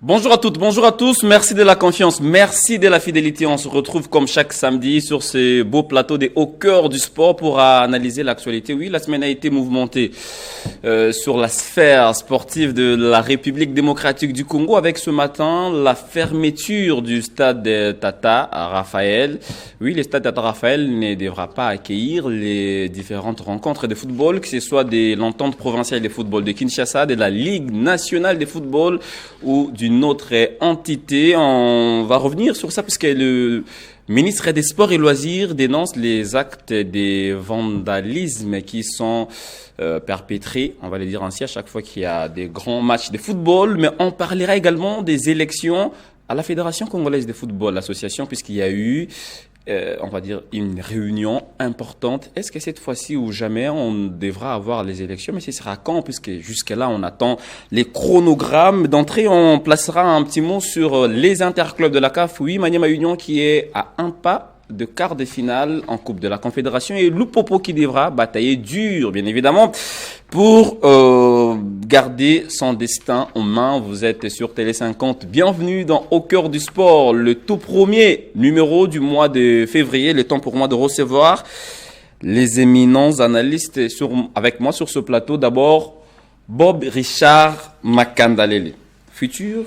Bonjour à toutes, bonjour à tous, merci de la confiance, merci de la fidélité. On se retrouve comme chaque samedi sur ce beau plateau des Au cœur du sport pour analyser l'actualité. Oui, la semaine a été mouvementée sur la sphère sportive de la République démocratique du Congo avec ce matin la fermeture du stade de Tata Raphaël. Oui, le stade Tata Raphaël ne devra pas accueillir les différentes rencontres de football, que ce soit de l'entente provinciale de football de Kinshasa, de la Ligue nationale de football ou d'une autre entité. On va revenir sur ça puisque le ministre des Sports et Loisirs dénonce les actes de vandalisme qui sont perpétrés, on va le dire ainsi, à chaque fois qu'il y a des grands matchs de football. Mais on parlera également des élections à la Fédération congolaise de football, l'association, puisqu'il y a eu on va dire une réunion importante. Est-ce que cette fois-ci ou jamais on devra avoir les élections? Mais ce sera quand? Puisque jusque-là on attend les chronogrammes. D'entrée, on placera un petit mot sur les interclubs de la CAF. Oui, Maniema Union qui est à un pas de quart de finale en Coupe de la Confédération et Lupopo qui devra batailler dur, bien évidemment, pour garder son destin en main. Vous êtes sur Télé 50. Bienvenue dans Au cœur du sport, le tout premier numéro du mois de février. Le temps pour moi de recevoir les éminents analystes avec moi sur ce plateau. D'abord, Bob Richard Makandalele, futur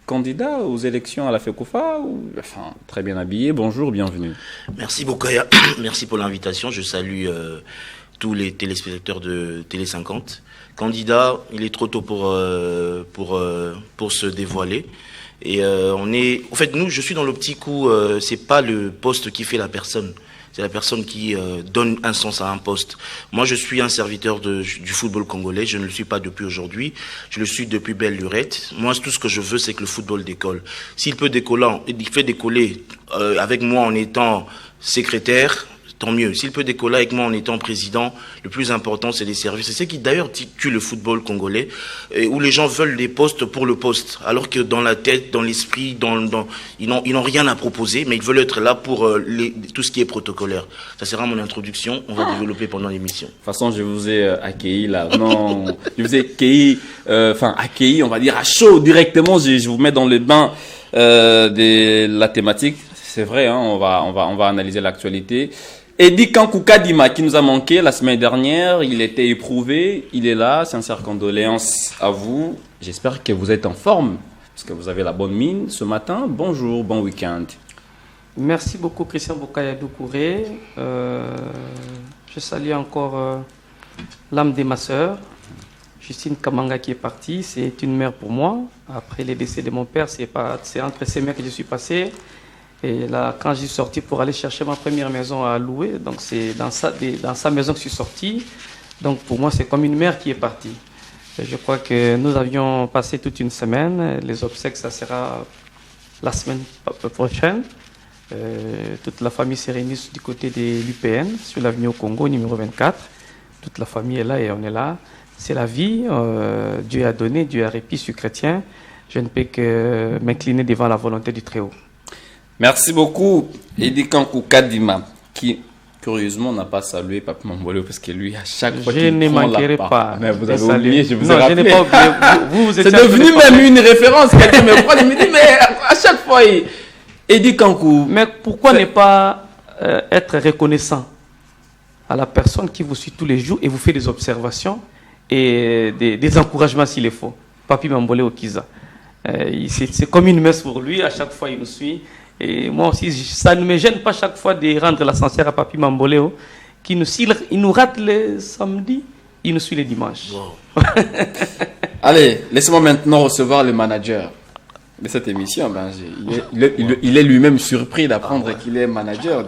candidat aux élections à la FECOFA, enfin, très bien habillé. Bonjour, bienvenue. Merci Bokaya, merci pour l'invitation. Je salue tous les téléspectateurs de Télé 50. Candidat, il est trop tôt pour se dévoiler. Et en fait, nous, je suis dans l'optique où c'est pas le poste qui fait la personne. C'est la personne qui donne un sens à un poste. Moi, je suis un serviteur du football congolais. Je ne le suis pas depuis aujourd'hui. Je le suis depuis belle lurette. Moi, tout ce que je veux, c'est que le football décolle. S'il peut décoller, il fait décoller avec moi en étant secrétaire, tant mieux. S'il peut décoller avec moi en étant président, le plus important, c'est les services. C'est ce qui, d'ailleurs, tue le football congolais, où les gens veulent des postes pour le poste, alors que dans la tête, dans l'esprit, ils n'ont rien à proposer, mais ils veulent être là pour tout ce qui est protocolaire. Ça sera mon introduction. On va développer pendant l'émission. De toute façon, je vous ai accueilli là. Non, je vous ai accueilli, on va dire à chaud directement. Je vous mets dans le bain de la thématique. C'est vrai, hein, on va analyser l'actualité. Eddie Kankou Kadima qui nous a manqué la semaine dernière, il était éprouvé, il est là, sincères condoléances à vous. J'espère que vous êtes en forme, parce que vous avez la bonne mine ce matin. Bonjour, bon week-end. Merci beaucoup Christian Bokaya Doucouré. Je salue encore l'âme de ma sœur, Justine Kamanga qui est partie. C'est une mère pour moi. Après les décès de mon père, c'est entre ces mères que je suis passé. Et là, quand j'ai sorti pour aller chercher ma première maison à louer, donc c'est dans sa maison que je suis sorti. Donc pour moi, c'est comme une mère qui est partie. Et je crois que nous avions passé toute une semaine. Les obsèques, ça sera la semaine prochaine. Toute la famille s'est réunie du côté de l'UPN, sur l'avenue au Congo, numéro 24. Toute la famille est là et on est là. C'est la vie. Dieu a donné, Dieu a répit, je suis chrétien. Je ne peux que m'incliner devant la volonté du Très-Haut. Merci beaucoup, Eddie Kankou Kadima, qui, curieusement, n'a pas salué Papi Mamboleo, parce que lui, à chaque fois qu'il prend la parole... Mais vous avez oublié, je vous ai rappelé. Je n'ai pas oublié. C'est devenu même une référence. Quelqu'un me prend, il me dit, mais à chaque fois, Eddie Kankou... Mais pourquoi ne pas être reconnaissant à la personne qui vous suit tous les jours et vous fait des observations et des encouragements s'il le faut? Papi Mamboleo Kiza. C'est comme une messe pour lui, à chaque fois il nous suit. Et moi aussi, ça ne me gêne pas chaque fois de rendre l'ascenseur à Papi Mamboleo, il nous rate le samedi, il nous suit le dimanche. Wow. Allez, laissez-moi maintenant recevoir le manager de cette émission. Ben, il est lui-même surpris d'apprendre qu'il est manager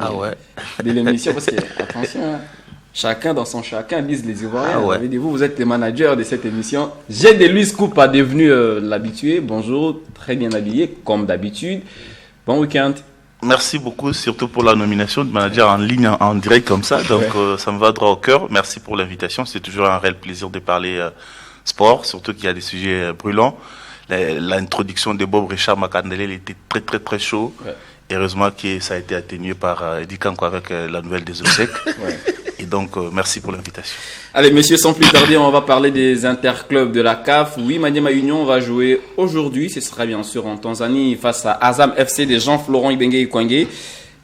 de l'émission. Parce que, attention, hein, chacun dans son chacun, disent les Ivoiriens. Vous êtes les managers de cette émission. J'ai de Luis Coupa devenu l'habitué. Bonjour, très bien habillé, comme d'habitude. Bon week-end. Merci beaucoup, surtout pour la nomination de manager en ligne, en direct comme ça. Donc, ça me va droit au cœur. Merci pour l'invitation. C'est toujours un réel plaisir de parler sport, surtout qu'il y a des sujets brûlants. L'introduction de Bob Richard Makandalele était très, très, très chaud. Ouais. heureusement que ça a été atténué par Eddie Kanko avec la nouvelle des obsèques. Ouais. Et donc, merci pour l'invitation. Allez, messieurs, sans plus tarder, on va parler des interclubs de la CAF. Oui, Maniema Union va jouer aujourd'hui, ce sera bien sûr en Tanzanie, face à Azam FC de Jean-Florent Ibenge Ikwangé.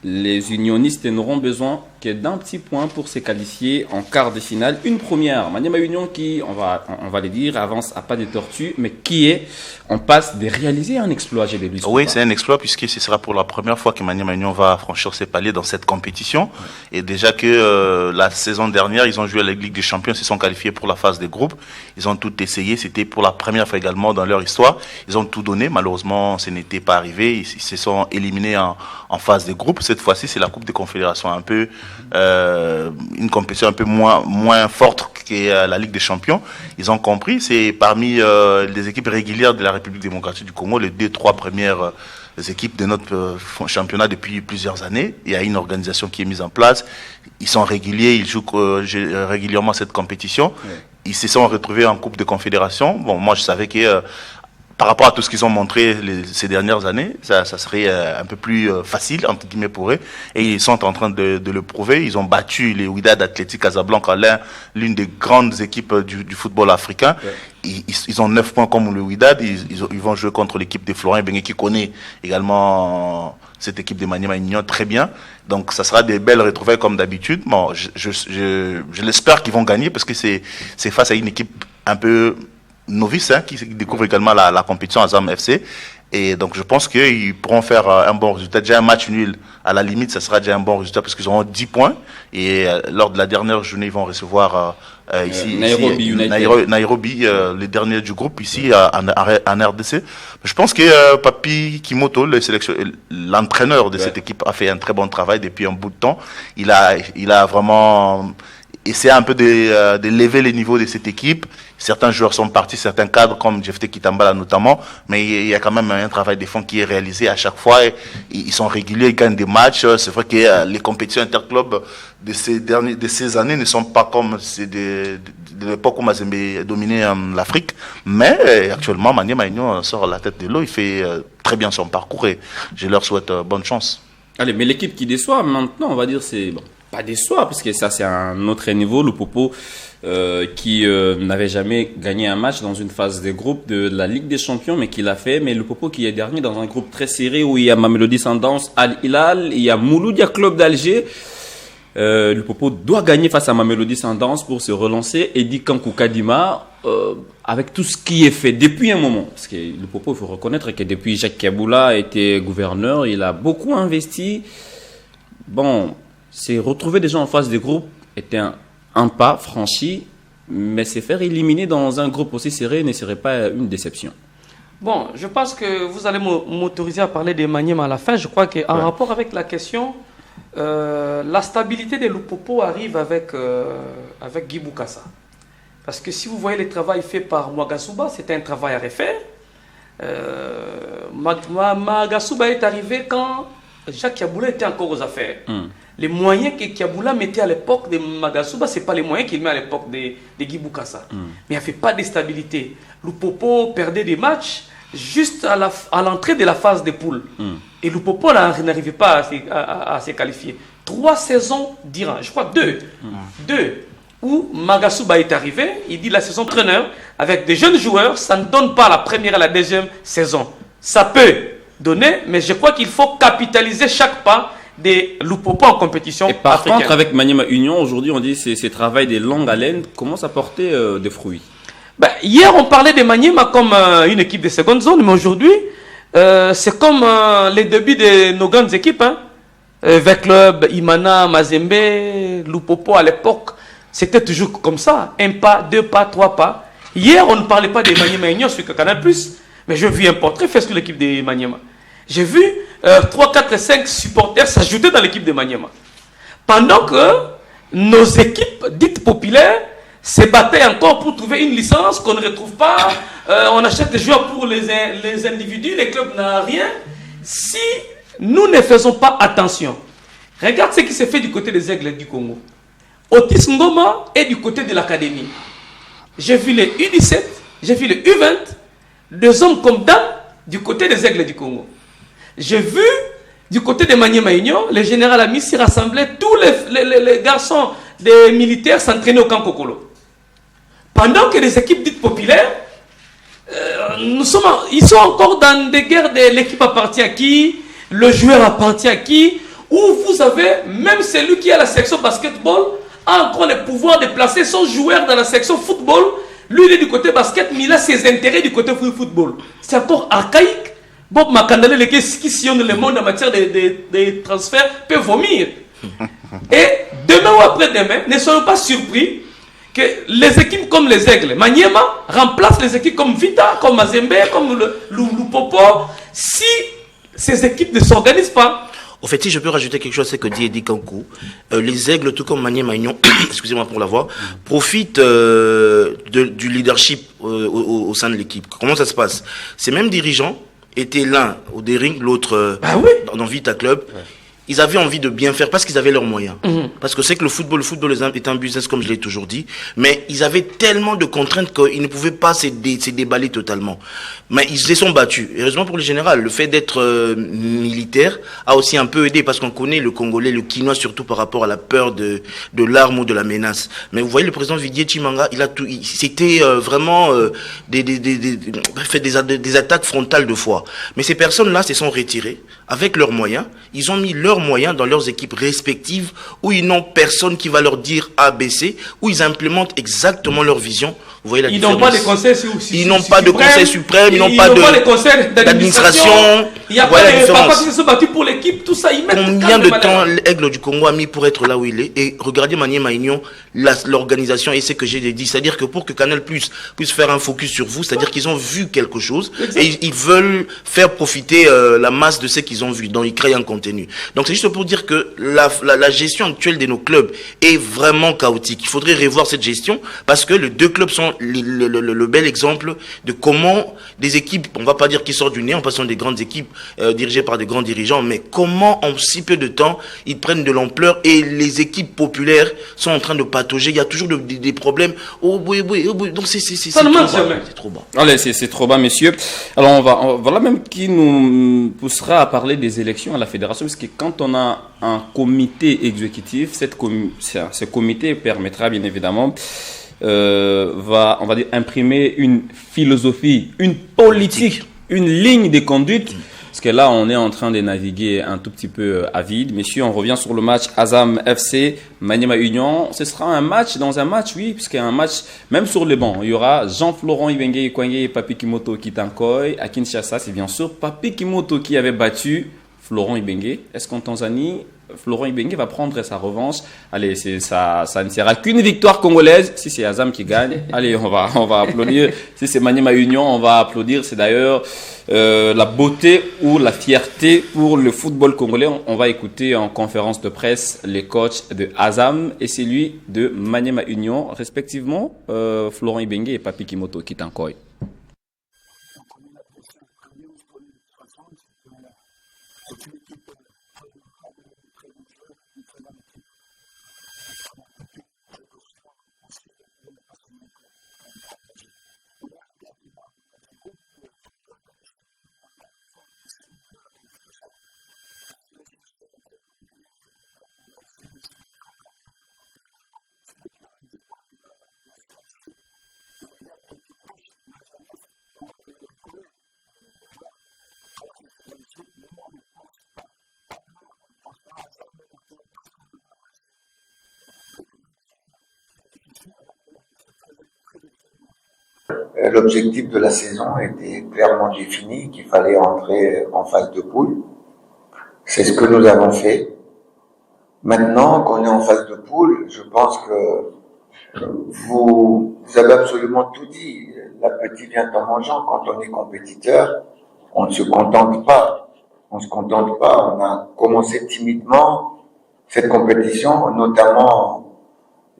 Les unionistes n'auront besoin que d'un petit point pour se qualifier en quart de finale. Une première. Maniema Union qui, on va le dire, avance à pas de tortue, mais qui est en passe de réaliser un exploit. Oui, c'est un exploit puisque ce sera pour la première fois que Maniema Union va franchir ses paliers dans cette compétition. Ouais. Et déjà que la saison dernière, ils ont joué à la Ligue des Champions, ils se sont qualifiés pour la phase des groupes. Ils ont tout essayé. C'était pour la première fois également dans leur histoire. Ils ont tout donné. Malheureusement, ce n'était pas arrivé. Ils se sont éliminés en phase des groupes. Cette fois-ci, c'est la Coupe des Confédérations, un peu une compétition un peu moins forte que la Ligue des Champions. Ils ont compris, c'est parmi les équipes régulières de la République démocratique du Congo, les 2-3 premières équipes de notre championnat depuis plusieurs années. Il y a une organisation qui est mise en place. Ils sont réguliers, ils jouent régulièrement cette compétition. Oui. Ils se sont retrouvés en Coupe de Confédération. Bon, moi, je savais que par rapport à tout ce qu'ils ont montré ces dernières années, ça serait un peu plus facile, entre guillemets, pour eux. Et ils sont en train de le prouver. Ils ont battu les Wydad Athletic Casablanca, l'une des grandes équipes du football africain. Ouais. Ils ont 9 points comme le Wydad. Ils vont jouer contre l'équipe de Florent Ibenge qui connaît également cette équipe de Maniema Union très bien. Donc, ça sera des belles retrouvailles comme d'habitude. Bon, je l'espère qu'ils vont gagner parce que c'est face à une équipe un peu novice qui découvre également la compétition Azam FC. Et donc, je pense qu'ils pourront faire un bon résultat. Déjà, un match nul, à la limite, ça sera déjà un bon résultat parce qu'ils auront 10 poins. Et lors de la dernière journée, ils vont recevoir Nairobi, les derniers du groupe, ici, en RDC. Je pense que Papi Kimoto, l'entraîneur de cette équipe, a fait un très bon travail depuis un bout de temps. Il a vraiment essayé un peu de lever les niveaux de cette équipe. Certains joueurs sont partis, certains cadres comme Jefte Kitambala notamment, mais il y a quand même un travail de fond qui est réalisé à chaque fois. Ils sont réguliers, ils gagnent des matchs. C'est vrai que les compétitions interclubs de ces années ne sont pas comme de l'époque où Mazembe dominait l'Afrique, mais actuellement Maniema Union sort la tête de l'eau, il fait très bien son parcours et je leur souhaite bonne chance. Allez, mais l'équipe qui déçoit maintenant, on va dire, c'est bon, pas déçoit parce que ça c'est un autre niveau, le Popo. Qui n'avait jamais gagné un match dans une phase de groupe de la Ligue des Champions, mais qui l'a fait. Mais le Popo qui est dernier dans un groupe très serré où il y a Mamelodi Sundowns, Al Hilal, il y a Mouloudia Club d'Alger. Le Popo doit gagner face à Mamelodi Sundowns pour se relancer. Et dit Kankou Kadima, avec tout ce qui est fait depuis un moment, parce que le Popo, il faut reconnaître que depuis Jacques Kaboula était gouverneur, il a beaucoup investi. Bon, c'est retrouver des gens en phase de groupe était un pas franchi, mais se faire éliminer dans un groupe aussi serré ne serait pas une déception. Bon, je pense que vous allez m'autoriser à parler de Maniema à la fin. Je crois qu'en rapport avec la question, la stabilité de Lupopo arrive avec Guy Boukassa. Parce que si vous voyez le travail fait par Mwagasuba, c'était un travail à refaire. Mwagasuba est arrivé quand Jacques Kaboula était encore aux affaires. Les moyens que Kaboula mettait à l'époque de Magasuba, ce n'est pas les moyens qu'il met à l'époque de Guy Boukassa. Mais il n'y avait pas de stabilité. Lupopo perdait des matchs juste à l'entrée de la phase de poule. Et Lupopo n'arrivait pas à se qualifier. 3 saisons durant, je crois 2, où Magasuba est arrivé, il dit la saison entraîneur, avec des jeunes joueurs, ça ne donne pas la première et la deuxième saison. Ça peut donner, mais je crois qu'il faut capitaliser chaque pas des Lupopo en compétition. Et par contre, avec Maniema Union, aujourd'hui, on dit que ce travail de longue haleine commence à porter des fruits. Hier, on parlait de Maniema comme une équipe de seconde zone, mais aujourd'hui, c'est comme les débuts de nos grandes équipes. Avec Club, Imana, Mazembe, Lupopo à l'époque, c'était toujours comme ça. 1 pas, 2 pas, 3 pas. Hier, on ne parlait pas de Maniema Union sur Canal+, mais j'ai vu un portrait fait sur l'équipe de Maniema. J'ai vu 3, 4 et 5 supporters s'ajouter dans l'équipe de Maniema. Pendant que nos équipes dites populaires se battaient encore pour trouver une licence qu'on ne retrouve pas. On achète des joueurs pour les individus, les clubs n'ont rien. Si nous ne faisons pas attention, regarde ce qui s'est fait du côté des Aigles du Congo. Otis Ngoma est du côté de l'académie. J'ai vu les U17, j'ai vu les U20, 2 hommes comme Dan du côté des Aigles du Congo. J'ai vu du côté de Maniema Union, le général Amissi rassemblait tous les garçons des militaires s'entraîner au camp Kokolo. Pendant que les équipes dites populaires, ils sont encore dans des guerres de l'équipe appartient à qui, le joueur appartient à qui, où vous avez même celui qui a la section basketball a encore le pouvoir de placer son joueur dans la section football. Lui, il est du côté basket, mais il a ses intérêts du côté football. C'est encore archaïque. Bob Makandale, qui sillonne le monde en matière de transferts, peut vomir. Et demain ou après-demain, ne soyons pas surpris que les équipes comme les Aigles, Maniema, remplacent les équipes comme Vita, comme Mazembe, comme le Lupopo, si ces équipes ne s'organisent pas. Au fait, si je peux rajouter quelque chose à ce que dit Eddie Kankou, les Aigles, tout comme Maniema Union, excusez-moi pour la voix, profitent du leadership au sein de l'équipe. Comment ça se passe? Ces mêmes dirigeants étaient l'un au Dering, l'autre dans Vita Club. Ouais. Ils avaient envie de bien faire parce qu'ils avaient leurs moyens. Parce que c'est que le football est un business, comme je l'ai toujours dit. Mais ils avaient tellement de contraintes qu'ils ne pouvaient pas se déballer totalement. Mais ils se sont battus. Heureusement pour le général, le fait d'être militaire a aussi un peu aidé parce qu'on connaît le Congolais, le Quinois, surtout par rapport à la peur de l'arme ou de la menace. Mais vous voyez, le président Vidier Chimanga, c'était vraiment fait des attaques frontales de foi. Mais ces personnes-là se sont retirées avec leurs moyens. Ils ont mis leurs moyens dans leurs équipes respectives où ils n'ont personne qui va leur dire ABC, où ils implémentent exactement leur vision. Vous voyez la différence. Ils n'ont pas de conseil Ils n'ont pas de conseil suprême, ils n'ont pas de conseil d'administration. Il n'y a pas de papas qui se sont battus pour l'équipe, tout ça. Ils mettent combien de temps l'Aigle du Congo a mis pour être là où il est? Et regardez Maniema Union, l'organisation et ce que j'ai dit. C'est-à-dire que pour que Canal puisse faire un focus sur vous, c'est-à-dire qu'ils ont vu quelque chose et ils veulent faire profiter la masse de ce qu'ils ont vu. Donc ils créent un contenu. Donc c'est juste pour dire que la gestion actuelle de nos clubs est vraiment chaotique. Il faudrait revoir cette gestion parce que les deux clubs sont le bel exemple de comment des équipes, on va pas dire qu'ils sortent du nez en passant des grandes équipes dirigées par des grands dirigeants, mais comment en si peu de temps ils prennent de l'ampleur et les équipes populaires sont en train de patauger. Il y a toujours des problèmes. Oh oui, donc c'est trop bas. Allez, c'est trop bas, messieurs. Alors voilà même qui nous poussera à parler des élections à la fédération, parce que quand on a un comité exécutif, ce comité permettra bien évidemment on va dire imprimer une philosophie, une politique, une ligne de conduite. Parce que là, on est en train de naviguer un tout petit peu à vide. Messieurs, on revient sur le match Azam FC, Maniema Union. Ce sera un match dans un match, oui, puisqu'un match, même sur les bancs, il y aura Jean-Florent Ibenge Kwenge et Papi Kimoto Kitankoy. À Kinshasa, c'est bien sûr Papi Kimoto qui avait battu Florent Ibenge. Est-ce qu'en Tanzanie, Florent Ibenge va prendre sa revanche? Allez, ça ne sera qu'une victoire congolaise si c'est Azam qui gagne. Allez, on va applaudir. Si c'est Maniema Union, on va applaudir. C'est d'ailleurs la beauté ou la fierté pour le football congolais. On va écouter en conférence de presse les coachs de Azam et celui de Maniema Union, respectivement Florent Ibenge et Papi Kimoto Kitankoy. L'objectif de la saison était clairement défini, qu'il fallait entrer en phase de poule. C'est ce que nous avons fait. Maintenant qu'on est en phase de poule, je pense que vous avez absolument tout dit. L'appétit vient en mangeant. Quand on est compétiteur, on ne se contente pas. On a commencé timidement cette compétition, notamment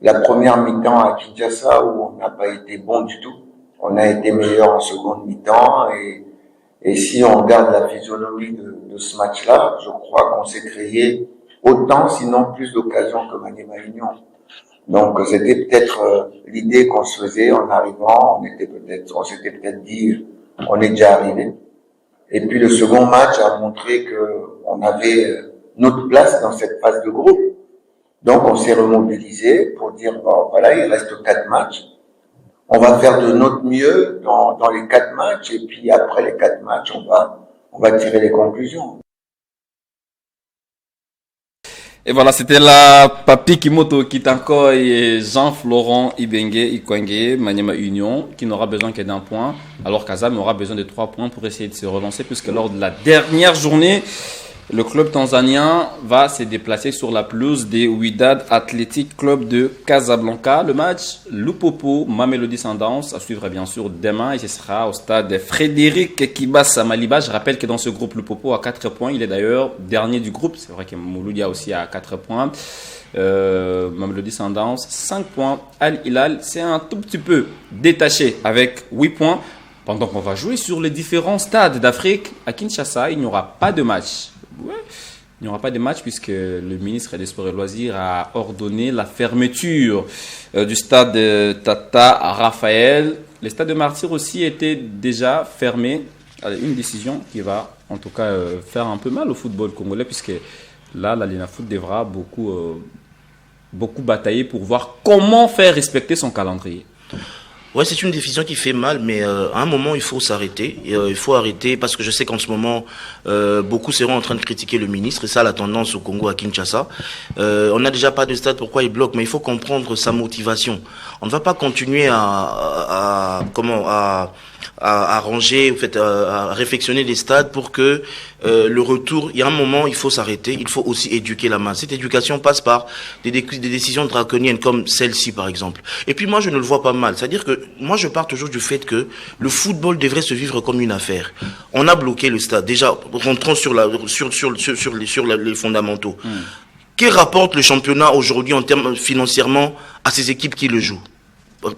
la première mi-temps à Kinshasa où on n'a pas été bon du tout. On a été meilleur en seconde mi-temps et si on regarde la physionomie de ce match-là, je crois qu'on s'est créé autant, sinon plus d'occasions que Maniema Union. Donc c'était peut-être l'idée qu'on se faisait en arrivant, on s'était peut-être dit on est déjà arrivé. Et puis le second match a montré qu'on avait notre place dans cette phase de groupe. Donc on s'est remobilisé pour dire, bon, voilà, il reste 4 matchs. On va faire de notre mieux dans les 4 matchs, et puis après les 4 matchs, on va tirer les conclusions. Et voilà, c'était la Papi Kimoto Kitanko et Jean-Florent Ibenge Ikwenge, Maniema Union, qui n'aura besoin que d'un point, alors qu'Azam aura besoin de 3 points pour essayer de se relancer, puisque lors de la dernière journée, le club tanzanien va se déplacer sur la pelouse des Wydad Athletic Club de Casablanca. Le match Lupopo Mamelodi Sundowns à suivre bien sûr demain, et ce sera au stade Frédéric Kibasa Maliba. Je rappelle que dans ce groupe Lupopo a 4 points, il est d'ailleurs dernier du groupe. C'est vrai que Mouloudia aussi a 4 points. Mamelodi Sundowns 5 points. Al Hilal c'est un tout petit peu détaché avec 8 points. Pendant qu'on va jouer sur les différents stades d'Afrique, à Kinshasa, il n'y aura pas de match. Ouais. Il n'y aura pas de match puisque le ministre des Sports et Loisirs a ordonné la fermeture du stade Tata Raphaël. Le stade de Martyrs aussi était déjà fermé. Une décision qui va en tout cas faire un peu mal au football congolais, puisque là, la Linafoot devra beaucoup batailler pour voir comment faire respecter son calendrier. Ouais, c'est une décision qui fait mal, mais à un moment, il faut s'arrêter. Il faut arrêter parce que je sais qu'en ce moment, beaucoup seront en train de critiquer le ministre, et ça, la tendance au Congo, à Kinshasa. On n'a déjà pas de stade, pourquoi il bloque? Mais il faut comprendre sa motivation. On ne va pas continuer à arranger, en fait, à réfectionner les stades pour que le retour, il y a un moment, il faut s'arrêter, il faut aussi éduquer la masse. Cette éducation passe par des décisions draconiennes comme celle-ci, par exemple. Et puis moi, je ne le vois pas mal. C'est-à-dire que moi, je pars toujours du fait que le football devrait se vivre comme une affaire. On a bloqué le stade. Déjà, rentrons sur les fondamentaux. Que rapporte le championnat aujourd'hui en termes financièrement à ces équipes qui le jouent?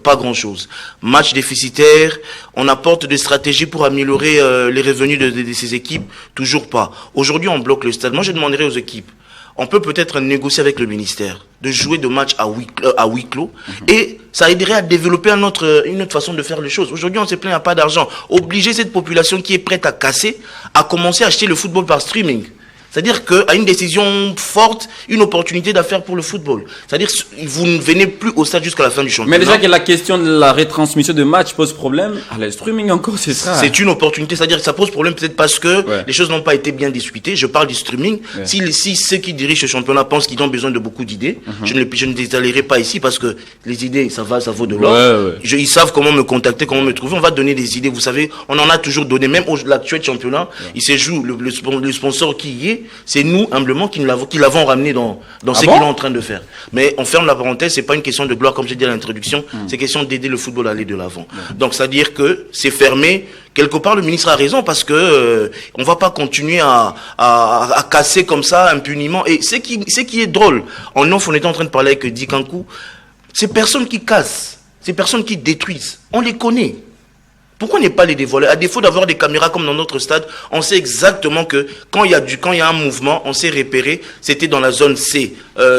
Pas grand-chose. Match déficitaire, on apporte des stratégies pour améliorer les revenus de ces équipes, toujours pas. Aujourd'hui, on bloque le stade. Moi, je demanderais aux équipes, on peut peut-être négocier avec le ministère de jouer de matchs à huis clos, et ça aiderait à développer une autre façon de faire les choses. Aujourd'hui, on se plaint, il n'y a pas d'argent. Obliger cette population qui est prête à casser à commencer à acheter le football par streaming. C'est-à-dire qu'à une décision forte, une opportunité d'affaires pour le football. C'est-à-dire que vous ne venez plus au stade jusqu'à la fin du championnat. Mais déjà que la question de la retransmission de match pose problème, le streaming encore, c'est ça. C'est une opportunité, c'est-à-dire que ça pose problème peut-être parce que les choses n'ont pas été bien discutées. Je parle du streaming. Si ceux qui dirigent ce championnat pensent qu'ils ont besoin de beaucoup d'idées, je ne détaillerai pas ici parce que les idées, ça vaut de l'or. Ils savent comment me contacter, comment me trouver. On va donner des idées. Vous savez, on en a toujours donné. Même l'actuel championnat, il se joue le sponsor qui y est. C'est nous, humblement, qui l'avons ramené dans ce qu'il est en train de faire. Mais on ferme la parenthèse, c'est pas une question de gloire, comme j'ai dit à l'introduction, c'est question d'aider le football à aller de l'avant. Donc, c'est-à-dire que c'est fermé. Quelque part, le ministre a raison parce que on va pas continuer à casser comme ça, impuniment. Et ce qui est drôle, on était en train de parler avec Dikankou, ces personnes qui cassent, ces personnes qui détruisent, on les connaît. Pourquoi ne pas les dévoiler? À défaut d'avoir des caméras comme dans notre stade, on sait exactement que quand il y a un mouvement, on sait repérer, c'était dans la zone C,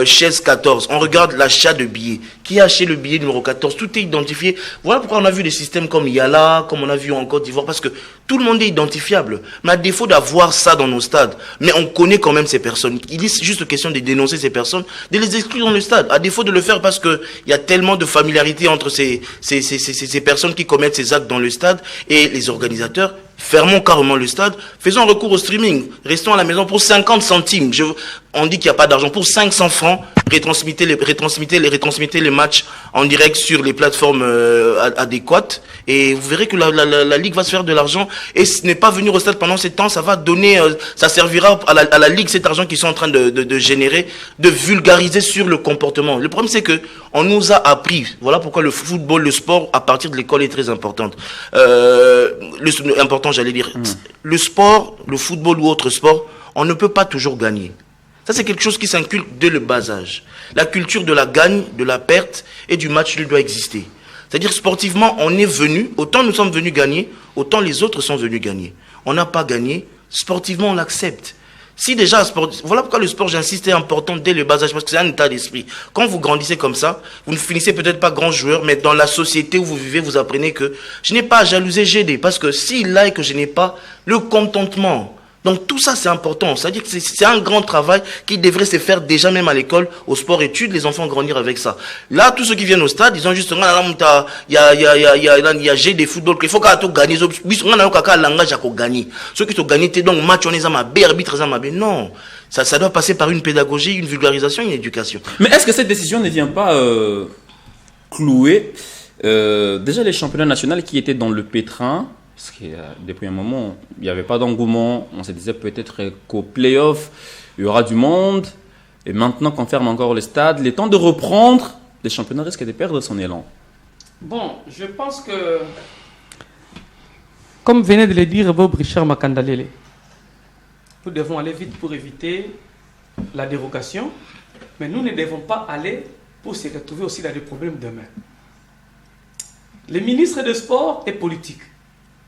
chaise 14. On regarde l'achat de billets. Qui a acheté le billet numéro 14? Tout est identifié. Voilà pourquoi on a vu des systèmes comme Yala, comme on a vu en Côte d'Ivoire, parce que tout le monde est identifiable. Mais à défaut d'avoir ça dans nos stades, mais on connaît quand même ces personnes. Il est juste question de dénoncer ces personnes, de les exclure dans le stade. À défaut de le faire parce que il y a tellement de familiarité entre ces personnes qui commettent ces actes dans le stade et les organisateurs. Fermons carrément le stade, faisons recours au streaming, restons à la maison pour 50 centimes. On dit qu'il n'y a pas d'argent. Pour 500 francs, retransmettez les matchs en direct sur les plateformes adéquates, et vous verrez que la Ligue va se faire de l'argent, et ce n'est pas venir au stade pendant ce temps, ça va donner, ça servira à la Ligue, cet argent qu'ils sont en train de générer, de vulgariser sur le comportement. Le problème, c'est que on nous a appris, voilà pourquoi le football, le sport, à partir de l'école est très important. Le sport, le football ou autre sport, on ne peut pas toujours gagner. Ça, c'est quelque chose qui s'inculque dès le bas âge. La culture de la gagne, de la perte et du match doit exister. C'est-à-dire, sportivement, on est venu, autant nous sommes venus gagner, autant les autres sont venus gagner. On n'a pas gagné, sportivement, on l'accepte. Si déjà, voilà pourquoi le sport, j'insiste, est important dès le bas âge, parce que c'est un état d'esprit. Quand vous grandissez comme ça, vous ne finissez peut-être pas grand joueur, mais dans la société où vous vivez, vous apprenez que je n'ai pas à jalouser GD, parce que s'il a et que je n'ai pas, le contentement. Donc tout ça, c'est important. C'est-à-dire que c'est un grand travail qui devrait se faire déjà même à l'école, au sport-études, les enfants grandir avec ça. Là, tous ceux qui viennent au stade, ils ont juste, il y a GD football, il faut tout gagner. On a un langage à gagner. Ceux qui ont gagné, donc match, on est à ma arbitre, non. Ça doit passer par une pédagogie, une vulgarisation, une éducation. Mais est-ce que cette décision ne vient pas clouer déjà les championnats nationaux qui étaient dans le pétrin? Parce que depuis un moment, il n'y avait pas d'engouement. On se disait peut-être qu'au play-off, il y aura du monde. Et maintenant qu'on ferme encore le stade, les temps de reprendre, les championnats risquent de perdre son élan. Bon, je pense que, comme venait de le dire Bob Richard Makandalele, nous devons aller vite pour éviter la dérogation, mais nous ne devons pas aller pour se retrouver aussi dans des problèmes demain. Le ministre des Sports est politique.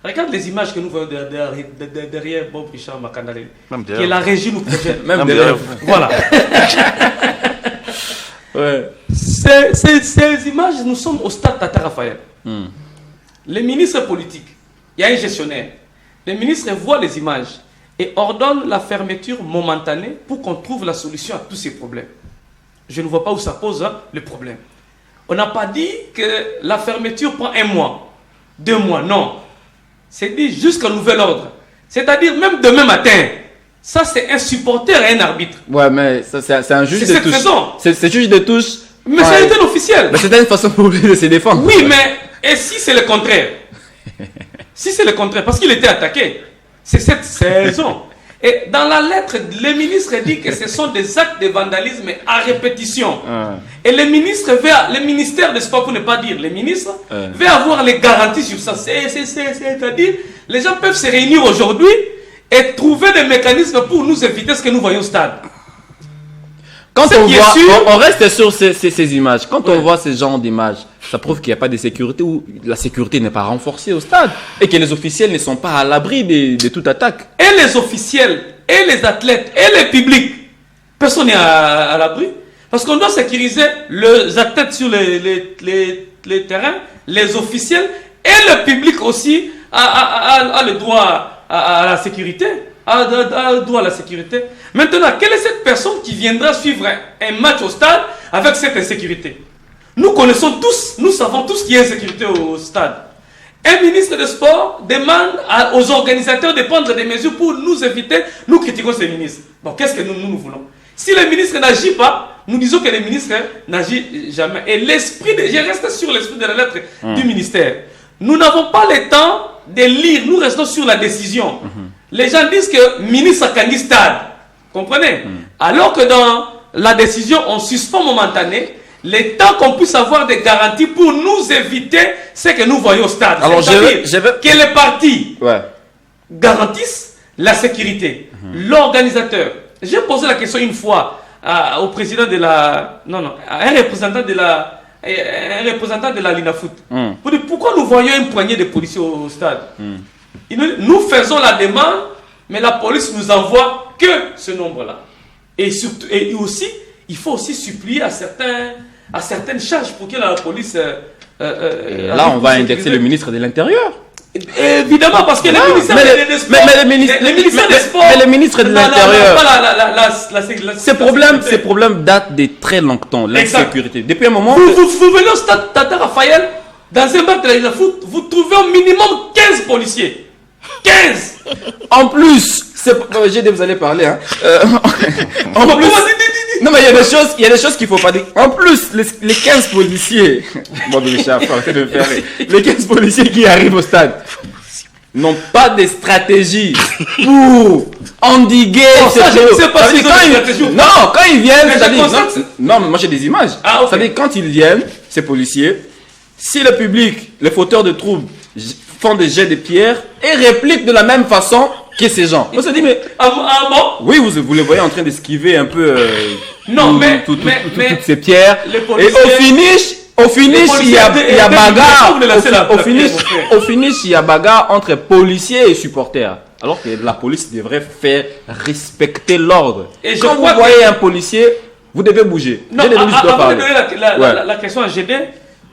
Regarde les images que nous voyons derrière Bob Richard Makandalele, qui est la régie nous projette. Même derrière. Voilà. Ouais. Ces images, nous sommes au stade Tata Raphaël. Les ministres politiques, il y a un gestionnaire. Les ministres voient les images et ordonnent la fermeture momentanée pour qu'on trouve la solution à tous ces problèmes. Je ne vois pas où ça pose le problème. On n'a pas dit que la fermeture prend 1 mois, 2 mois, non. C'est dit jusqu'à nouvel ordre. C'est-à-dire même demain matin. Ça, c'est un supporter et un arbitre. Ouais, mais c'est un juge de touche. C'est juge de touche. Mais ouais. C'est un officiel. Mais c'est une façon pour lui de se défendre. Oui, mais et si c'est le contraire? Si c'est le contraire, parce qu'il était attaqué. C'est cette saison. Et dans la lettre, le ministre dit que ce sont des actes de vandalisme à répétition. Et le ministère des Sports, pour ne pas dire les ministres, veut avoir les garanties sur ça. C'est-à-dire, les gens peuvent se réunir aujourd'hui et trouver des mécanismes pour nous éviter ce que nous voyons au stade. Quand on reste sur ces images, quand on voit ce genre d'images, ça prouve qu'il n'y a pas de sécurité ou la sécurité n'est pas renforcée au stade et que les officiels ne sont pas à l'abri de toute attaque. Et les officiels, et les athlètes, et le public, personne n'est à l'abri. Parce qu'on doit sécuriser les athlètes sur les terrains, les officiels, et le public aussi a le droit à la sécurité. Droit à la sécurité. Maintenant, quelle est cette personne qui viendra suivre un match au stade avec cette insécurité? Nous connaissons tous, nous savons tous qu'il y a insécurité au stade. Un ministre des Sports demande aux organisateurs de prendre des mesures pour nous éviter, nous critiquons ces ministres. Bon, qu'est-ce que nous voulons? Si le ministre n'agit pas, nous disons que le ministre n'agit jamais. Et je reste sur l'esprit de la lettre du ministère. Nous n'avons pas le temps de lire, nous restons sur la décision. Les gens disent que ministre Kandi stade, comprenez? Alors que dans la décision, on suspend momentané le temps qu'on puisse avoir des garanties pour nous éviter ce que nous voyons au stade. Alors c'est-à-dire que les partis garantissent la sécurité. L'organisateur. J'ai posé la question une fois au président de la... un représentant de la Linafoot. Pour dire pourquoi nous voyons une poignée de policiers au stade. Nous faisons la demande, mais la police nous envoie que ce nombre-là. Et aussi, il faut aussi supplier à certaines charges pour que la police... là, on va indexer le ministre de l'Intérieur. Évidemment, parce que le ministre de l'Intérieur... Ces problèmes datent de très longtemps, l'insécurité. Depuis un moment... Vous venez au stade Tata Raphaël, dans un match de la foot, vous trouvez au minimum 15 policiers. 15. En plus, vous allez parler, hein. En plus, non, mais il y a des choses qu'il faut pas dire. En plus, les 15 policiers, bon, Richard, arrêtez de faire. Les 15 policiers qui arrivent au stade n'ont pas de stratégie pour endiguer quand ils viennent, non, mais moi j'ai des images. C'est-à-dire quand ils viennent, ces policiers, si le public, les fauteurs de troubles font des jets de pierres et répliquent de la même façon que ces gens. On se dit, mais... bon? Oui, vous les voyez en train d'esquiver un peu toutes ces pierres. Et au finish, il y a bagarre. Au finish, il y a bagarre entre policiers et supporters. Alors que la police devrait faire respecter l'ordre. Et je quand vous crois voyez un policier, vous devez bouger. Non, J'ai des ministres qui doivent avant de parler. donner la question à Gédé,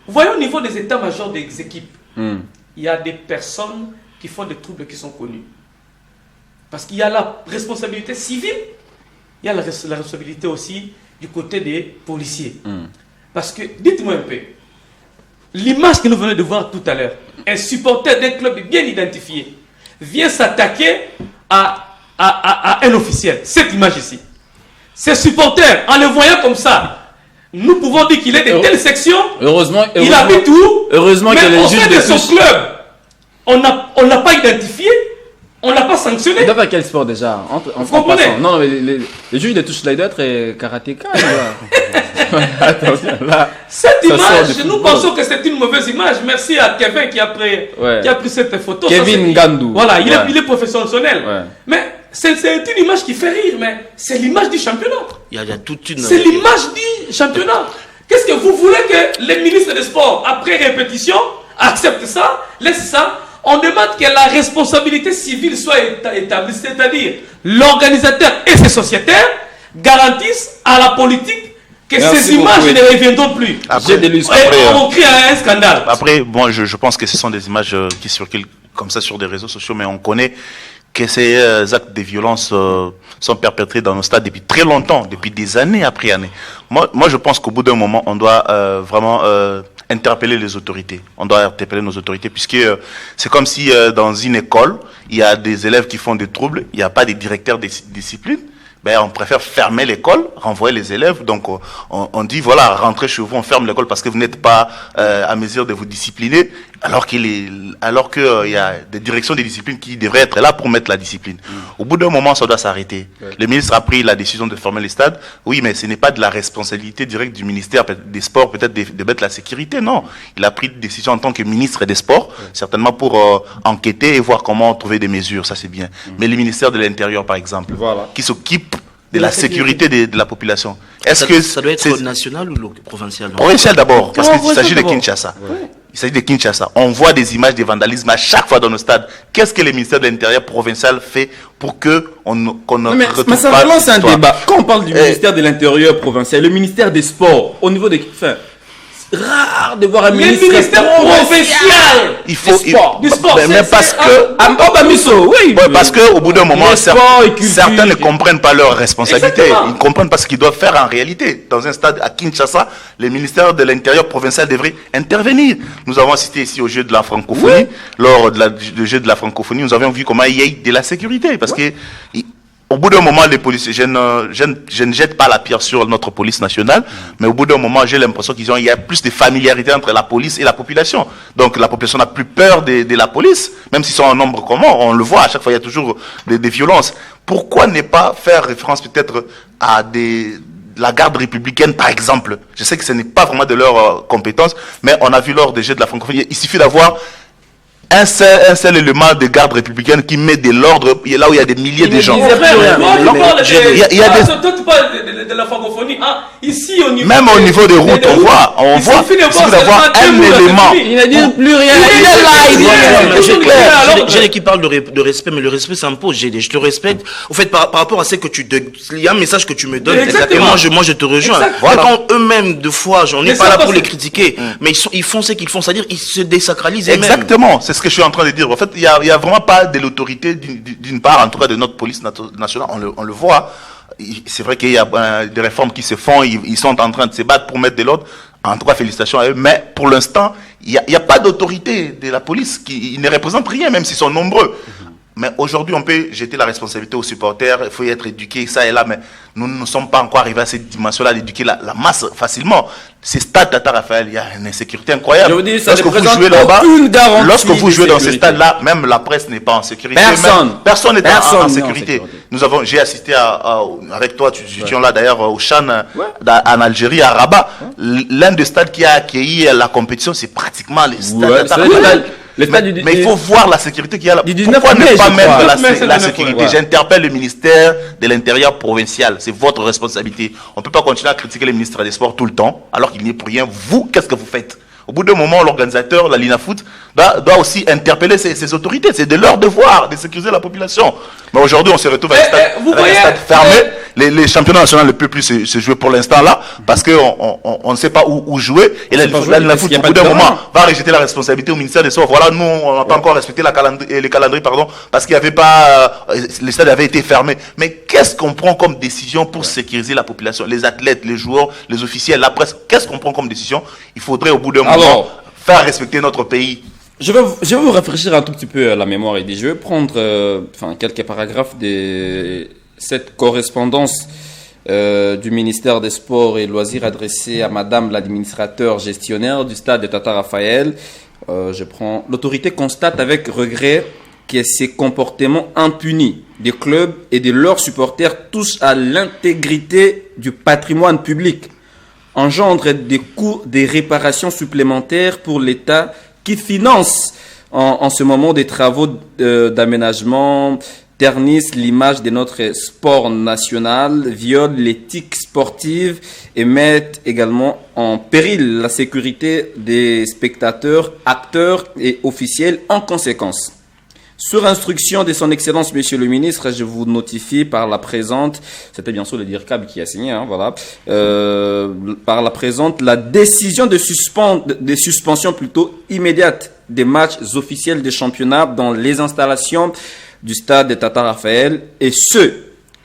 voyons au niveau des états-majors des équipes, il y a des personnes qui font des troubles qui sont connus. Parce qu'il y a la responsabilité civile, il y a la responsabilité aussi du côté des policiers. Parce que, dites-moi un peu, l'image que nous venons de voir tout à l'heure, un supporter d'un club bien identifié vient s'attaquer à un officiel. Cette image ici. Ces supporters, en le voyant comme ça, nous pouvons dire qu'il est de telle section. Heureusement, il habite où? Heureusement mais que les au juges sein de son club, on l'a pas identifié, on l'a pas sanctionné. Il doit faire quel sport déjà Vous comprenez? Non, mais les juges de touche là, il doit être karatéka. Attention, là. Cette image, nous pensons que c'est une mauvaise image. Merci à Kevin qui a pris cette photo. Kevin Ngandou. Voilà, il est professionnel. Ouais. Mais c'est une image qui fait rire, mais c'est l'image du championnat. Il y a toute une... C'est l'image du championnat. Qu'est-ce que vous voulez que les ministres des Sports, après répétition, acceptent ça, laissent ça? On demande que la responsabilité civile soit établie, c'est-à-dire l'organisateur et ses sociétaires garantissent à la politique que ces images ne reviendront plus. Après, on crée un scandale. Après, bon, je pense que ce sont des images qui circulent comme ça sur des réseaux sociaux, mais on connaît que ces actes de violence sont perpétrés dans nos stades depuis très longtemps, depuis des années après années. Moi, je pense qu'au bout d'un moment, on doit vraiment interpeller les autorités. On doit interpeller nos autorités, puisque c'est comme si dans une école, il y a des élèves qui font des troubles, il n'y a pas des directeurs de discipline. Ben, on préfère fermer l'école, renvoyer les élèves. Donc, on dit, voilà, rentrez chez vous, on ferme l'école parce que vous n'êtes pas à mesure de vous discipliner, alors qu'il y a des directions des disciplines qui devraient être là pour mettre la discipline. Au bout d'un moment, ça doit s'arrêter. Le ministre a pris la décision de fermer les stades. Oui, mais ce n'est pas de la responsabilité directe du ministère des Sports, peut-être de mettre la sécurité. Non. Il a pris une décision en tant que ministre des Sports, certainement pour enquêter et voir comment trouver des mesures. Ça, c'est bien. Mais le ministère de l'Intérieur, par exemple, qui s'occupe de la sécurité de la population. Est-ce que ça doit être national ou provincial? Provincial d'abord, parce qu'il s'agit de Kinshasa. Il s'agit de Kinshasa. On voit des images de vandalisme à chaque fois dans nos stades. Qu'est-ce que le ministère de l'Intérieur provincial fait pour qu'on ne retrouve mais ça pas relance un histoire. débat. Quand on parle du ministère de l'Intérieur provincial, le ministère des Sports, au niveau des... Enfin, rare de voir un ministre provincial. Il faut du sport. Mais parce que parce que au bout d'un moment, certains ne comprennent pas leurs responsabilités. Exactement. Ils ne comprennent pas ce qu'ils doivent faire en réalité. Dans un stade à Kinshasa, le ministère de l'Intérieur provincial devrait intervenir. Nous avons assisté ici au jeu de la francophonie. Lors du jeu de la francophonie, nous avions vu comment il y a de la sécurité, parce que au bout d'un moment, les policiers, je ne jette pas la pierre sur notre police nationale, mais au bout d'un moment, j'ai l'impression qu'il y a plus de familiarité entre la police et la population. Donc la population n'a plus peur de la police, même s'ils sont en nombre commun, on le voit, à chaque fois il y a toujours des violences. Pourquoi ne pas faire référence peut-être à la garde républicaine, par exemple? Je sais que ce n'est pas vraiment de leur compétence, mais on a vu lors des jeux de la francophonie, il suffit d'avoir un seul élément de garde républicaine qui met de l'ordre là où il y a des milliers de gens. Tu parles de la francophonie. Ici, au niveau même au niveau des routes, on voit. Il suffit d'avoir un élément. Il n'a dit plus rien. J'ai qui parle de respect, mais le respect s'impose. Je te respecte. Au fait, par rapport à ce que il y a un message que tu me donnes. Exactement. Et moi, je te rejoins. Voilà. Quand eux-mêmes, de fois, j'en ai pas là pour les critiquer, mais ils font ce qu'ils font, c'est-à-dire ils se désacralisent eux-mêmes. Exactement. C'est ce que je suis en train de dire. En fait, il y a vraiment pas de l'autorité d'une part, en tout cas de notre police nationale. On le voit. C'est vrai qu'il y a des réformes qui se font. Ils sont en train de se battre pour mettre de l'ordre. En tout cas, félicitations à eux. Mais pour l'instant, il n'y a pas d'autorité de la police ils ne représentent rien, même s'ils sont nombreux. Mais aujourd'hui, on peut jeter la responsabilité aux supporters. Il faut y être éduqué, ça et là. Mais nous ne sommes pas encore arrivés à cette dimension-là d'éduquer la masse facilement. Ces stades Tata Raphaël, il y a une insécurité incroyable. Je vous dis, ça lorsque vous jouez là-bas, lorsque vous jouez dans ces stades-là, même la presse n'est pas en sécurité. Personne n'est en sécurité. J'ai assisté avec toi, tu étions là d'ailleurs au Chan en Algérie, à Rabat. L'un des stades qui a accueilli la compétition, c'est pratiquement les stades Tata Raphaël. Mais il faut voir la sécurité qu'il y a là. Pourquoi ne pas mettre la sécurité? J'interpelle le ministère de l'Intérieur provincial. C'est votre responsabilité. On ne peut pas continuer à critiquer le ministre des Sports tout le temps, alors qu'il n'y est pour rien. Vous, qu'est-ce que vous faites? Au bout d'un moment, l'organisateur, la Linafoot, doit aussi interpeller ses autorités. C'est de leur devoir de sécuriser la population. Mais aujourd'hui, on se retrouve avec un stade fermé. Les championnats nationaux ne peuvent plus se jouer pour l'instant là, parce qu'on ne sait pas où jouer. Et la Linafoot, au bout d'un moment, va rejeter la responsabilité au ministère des Sports. Voilà, nous, on n'a pas encore respecté les calendriers, parce qu'il n'y avait pas, les stades avaient été fermés. Mais qu'est-ce qu'on prend comme décision pour sécuriser la population? Les athlètes, les joueurs, les officiels, la presse, qu'est-ce qu'on prend comme décision? Il faudrait au bout d'un moment faire respecter notre pays. Je vais vous rafraîchir un tout petit peu la mémoire, Eddy. Je vais prendre quelques paragraphes de cette correspondance du ministère des Sports et Loisirs adressée à Madame l'administrateur gestionnaire du stade de Tata Raphaël. Je prends. L'autorité constate avec regret que ces comportements impunis des clubs et de leurs supporters touchent à l'intégrité du patrimoine public, engendrent des coûts de réparation supplémentaires pour l'État qui finance en ce moment des travaux d'aménagement, ternissent l'image de notre sport national, violent l'éthique sportive et mettent également en péril la sécurité des spectateurs, acteurs et officiels en conséquence. Sur instruction de son Excellence, Monsieur le Ministre, je vous notifie par la présente, c'était bien sûr le DIRCAB qui a signé, par la présente, la décision de suspension plutôt immédiate des matchs officiels des championnats dans les installations du stade de Tata Raphaël, et ce,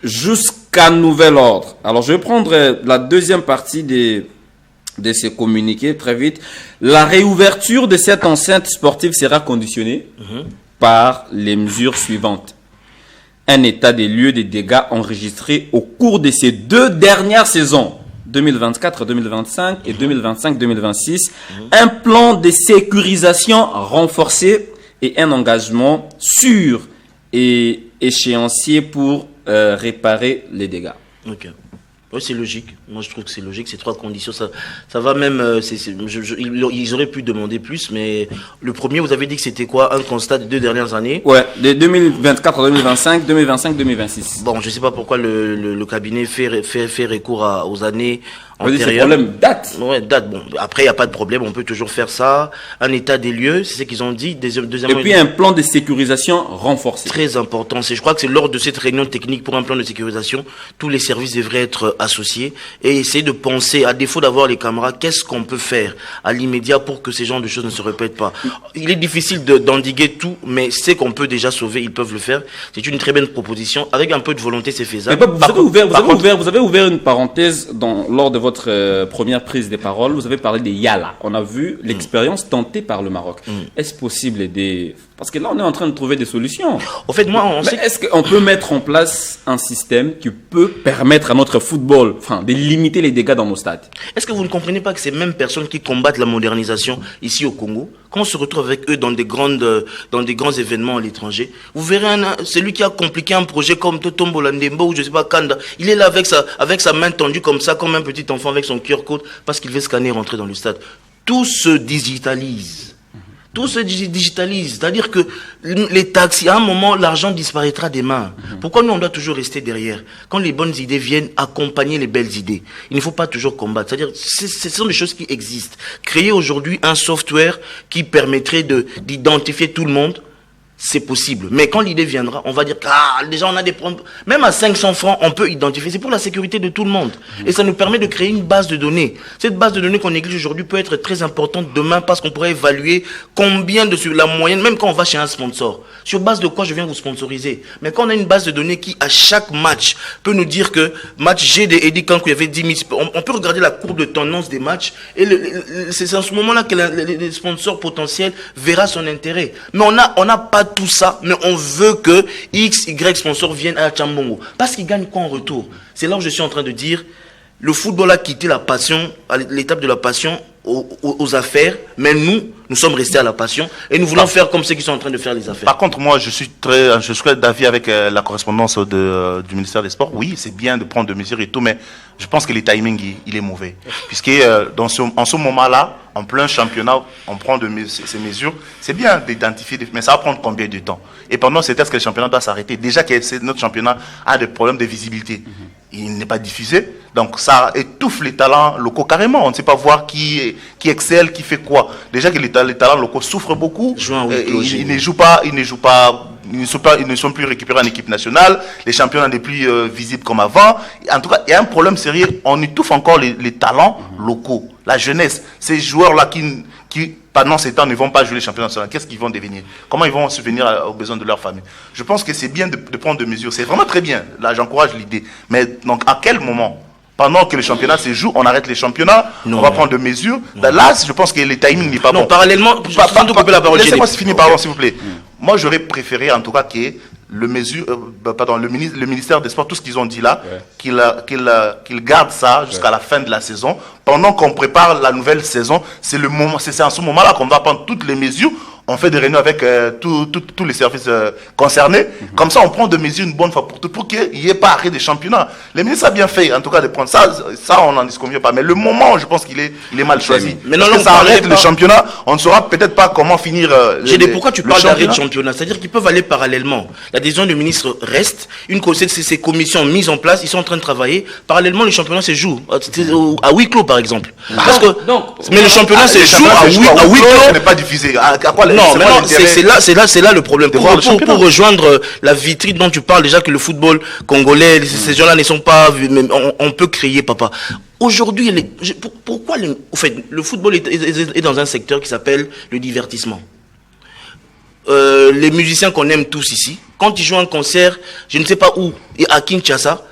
jusqu'à nouvel ordre. Alors, je vais prendre la deuxième partie de ces communiqués très vite. La réouverture de cette enceinte sportive sera conditionnée par les mesures suivantes. Un état des lieux des dégâts enregistrés au cours de ces 2 dernières saisons, 2024-2025 et 2025-2026, un plan de sécurisation renforcé et un engagement sûr et échéancier pour réparer les dégâts. Ok. Oui, c'est logique. Moi, je trouve que c'est logique. Ces 3 conditions, ça va même. Ils auraient pu demander plus, mais le premier, vous avez dit que c'était quoi? Un constat des 2 dernières années? Ouais, de 2024 à 2025, 2025-2026. Bon, je ne sais pas pourquoi le cabinet fait recours aux années antérieures. C'est problème date. Ouais, date. Bon, après, il n'y a pas de problème. On peut toujours faire ça. Un état des lieux, c'est ce qu'ils ont dit. Et puis un plan de sécurisation renforcé. Très important. Je crois que c'est lors de cette réunion technique pour un plan de sécurisation, tous les services devraient être associés et essayer de penser, à défaut d'avoir les caméras, qu'est-ce qu'on peut faire à l'immédiat pour que ces genres de choses ne se répètent pas. Il est difficile d'endiguer tout, mais c'est qu'on peut déjà sauver, ils peuvent le faire. C'est une très bonne proposition. Avec un peu de volonté, c'est faisable. Vous avez ouvert une parenthèse lors de votre première prise de parole. Vous avez parlé des Yala. On a vu l'expérience tentée par le Maroc. Est-ce possible d'aider? Parce que là, on est en train de trouver des solutions. En fait, moi, est-ce qu'on peut mettre en place un système qui peut permettre à notre football, de limiter les dégâts dans nos stades? Est-ce que vous ne comprenez pas que ces mêmes personnes qui combattent la modernisation ici au Congo, quand on se retrouve avec eux dans des grands événements à l'étranger, vous verrez celui qui a compliqué un projet comme Totombo Landembo ou je sais pas Kanda, il est là avec sa main tendue comme ça, comme un petit enfant avec son QR code parce qu'il veut scanner et rentrer dans le stade. Tout se digitalise. Tout se digitalise, c'est-à-dire que les taxis, à un moment, l'argent disparaîtra des mains. Pourquoi nous, on doit toujours rester derrière? Quand les bonnes idées viennent, accompagner les belles idées. Il ne faut pas toujours combattre. C'est-à-dire, ce sont des choses qui existent. Créer aujourd'hui un software qui permettrait d'identifier tout le monde, c'est possible. Mais quand l'idée viendra, on va dire déjà on a des problèmes. Même à 500 francs, on peut identifier. C'est pour la sécurité de tout le monde. Et ça nous permet de créer une base de données. Cette base de données qu'on néglige aujourd'hui peut être très importante demain parce qu'on pourrait évaluer combien sur la moyenne, même quand on va chez un sponsor. Sur base de quoi je viens vous sponsoriser. Mais quand on a une base de données qui, à chaque match, peut nous dire que match G de Eddy quand il y avait 10 000, on peut regarder la courbe de tendance des matchs et c'est en ce moment-là que les sponsors potentiels verra son intérêt. Mais on n'a pas tout ça, mais on veut que X, Y sponsor viennent à Tchambongo. Parce qu'ils gagnent quoi en retour? C'est là où je suis en train de dire, le football a quitté la passion, à l'étape de la passion, aux affaires, mais nous sommes restés à la passion et nous voulons faire comme ceux qui sont en train de faire les affaires. Par contre, moi, je suis d'avis avec la correspondance du ministère des Sports. Oui, c'est bien de prendre des mesures et tout, mais je pense que le timing, il est mauvais. Puisque en ce moment-là, en plein championnat, on prend ces mesures. C'est bien d'identifier, mais ça va prendre combien de temps? Et pendant ce temps, est-ce que le championnat doit s'arrêter? Déjà que notre championnat a des problèmes de visibilité. Il n'est pas diffusé. Donc ça étouffe les talents locaux carrément. On ne sait pas voir qui excelle, qui fait quoi. Déjà que les talents locaux souffrent beaucoup. Ils ne sont plus récupérés en équipe nationale. Les championnats n'est plus visibles comme avant. En tout cas, il y a un problème sérieux. On étouffe encore les talents locaux, la jeunesse. Ces joueurs-là qui pendant ces temps ne vont pas jouer les championnats nationaux, qu'est-ce qu'ils vont devenir? Comment ils vont subvenir aux besoins de leur famille? Je pense que c'est bien de prendre des mesures. C'est vraiment très bien. Là, j'encourage l'idée. Mais donc, à quel moment? Pendant que les championnats se jouent, on arrête les championnats, on va prendre des mesures. Là, je pense que le timing n'est pas bon. Non, parallèlement, laissez-moi finir, pardon, s'il vous plaît. Moi, j'aurais préféré, en tout cas, que le ministère des Sports, tout ce qu'ils ont dit là, qu'il garde ça jusqu'à la fin de la saison. Pendant qu'on prépare la nouvelle saison, c'est en ce moment-là qu'on va prendre toutes les mesures. On fait des réunions avec tous les services concernés. Comme ça, on prend des mesures une bonne fois pour toutes, pour qu'il n'y ait pas arrêt des championnats. Le ministre a bien fait, en tout cas, de prendre ça. Ça, on n'en disconvient pas. Mais le moment, je pense qu'il est mal choisi. Mais parce que ça arrête le championnat, on ne saura peut-être pas comment finir pourquoi tu parles d'arrêt de championnat? C'est-à-dire qu'ils peuvent aller parallèlement. La décision du ministre reste. Ces commissions mises en place, ils sont en train de travailler. Parallèlement, le championnat se joue. À huis clos, par exemple. Mais le championnat se joue à huis clos. Ce n'est pas diffusé. À quoi non, mais non, c'est là le problème. Pour rejoindre la vitrine dont tu parles, déjà que le football congolais, ces gens-là ne sont pas... On peut crier, papa. Aujourd'hui, pourquoi le football est dans un secteur qui s'appelle le divertissement. Les musiciens qu'on aime tous ici, quand ils jouent un concert, je ne sais pas où, à Kinshasa,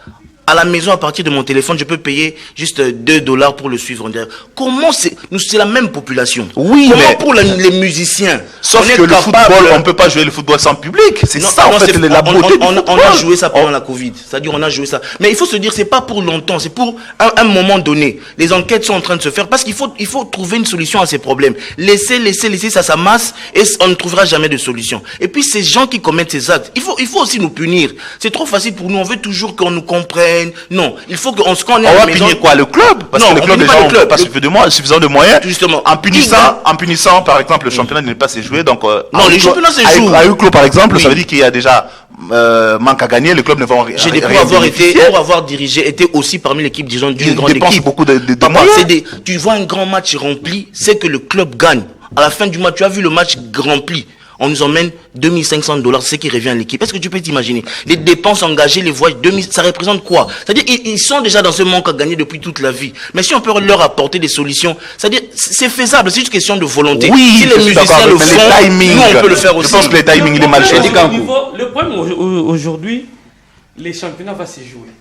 à la maison, à partir de mon téléphone, je peux payer juste $2 pour le suivre. Comment c'est la même population. Oui, comment mais pour les musiciens? Sauf que le football, on ne peut pas jouer le football sans public. C'est ça, en fait, la beauté du football. On a joué ça pendant la Covid. C'est-à-dire, on a joué ça. Mais il faut se dire, c'est pas pour longtemps, c'est pour un moment donné. Les enquêtes sont en train de se faire parce qu'il faut trouver une solution à ces problèmes. Laisser, ça s'amasse et on ne trouvera jamais de solution. Et puis, ces gens qui commettent ces actes, il faut aussi nous punir. C'est trop facile pour nous. On veut toujours qu'on nous comprenne. Non, il faut qu'on se connaisse. On va punir quoi? Le club? Parce que le club déjà n'a pas suffisamment de moyens. Justement. En punissant, par exemple, le championnat ne n'est pas se jouer. Donc, non, les championnats se jouent. À huis clos, par exemple, ça veut dire qu'il y a déjà manque à gagner. Le club ne va rien. J'ai pour avoir dirigé, été aussi parmi l'équipe, disons, d'une grande équipe. Il dépense beaucoup de tu vois un grand match rempli, c'est que le club gagne. À la fin du match, tu as vu le match rempli. On nous emmène $2,500, c'est ce qui revient à l'équipe. Est-ce que tu peux t'imaginer? Les dépenses engagées, les voyages, ça représente quoi? C'est-à-dire, ils sont déjà dans ce manque à gagner depuis toute la vie. Mais si on peut leur apporter des solutions, c'est-à-dire, c'est faisable, c'est juste question de volonté. Oui, si les musiciens le font, nous on peut le faire aussi. Je pense que le timing, il est mal choisi. Le problème aujourd'hui, les championnats vont se jouer.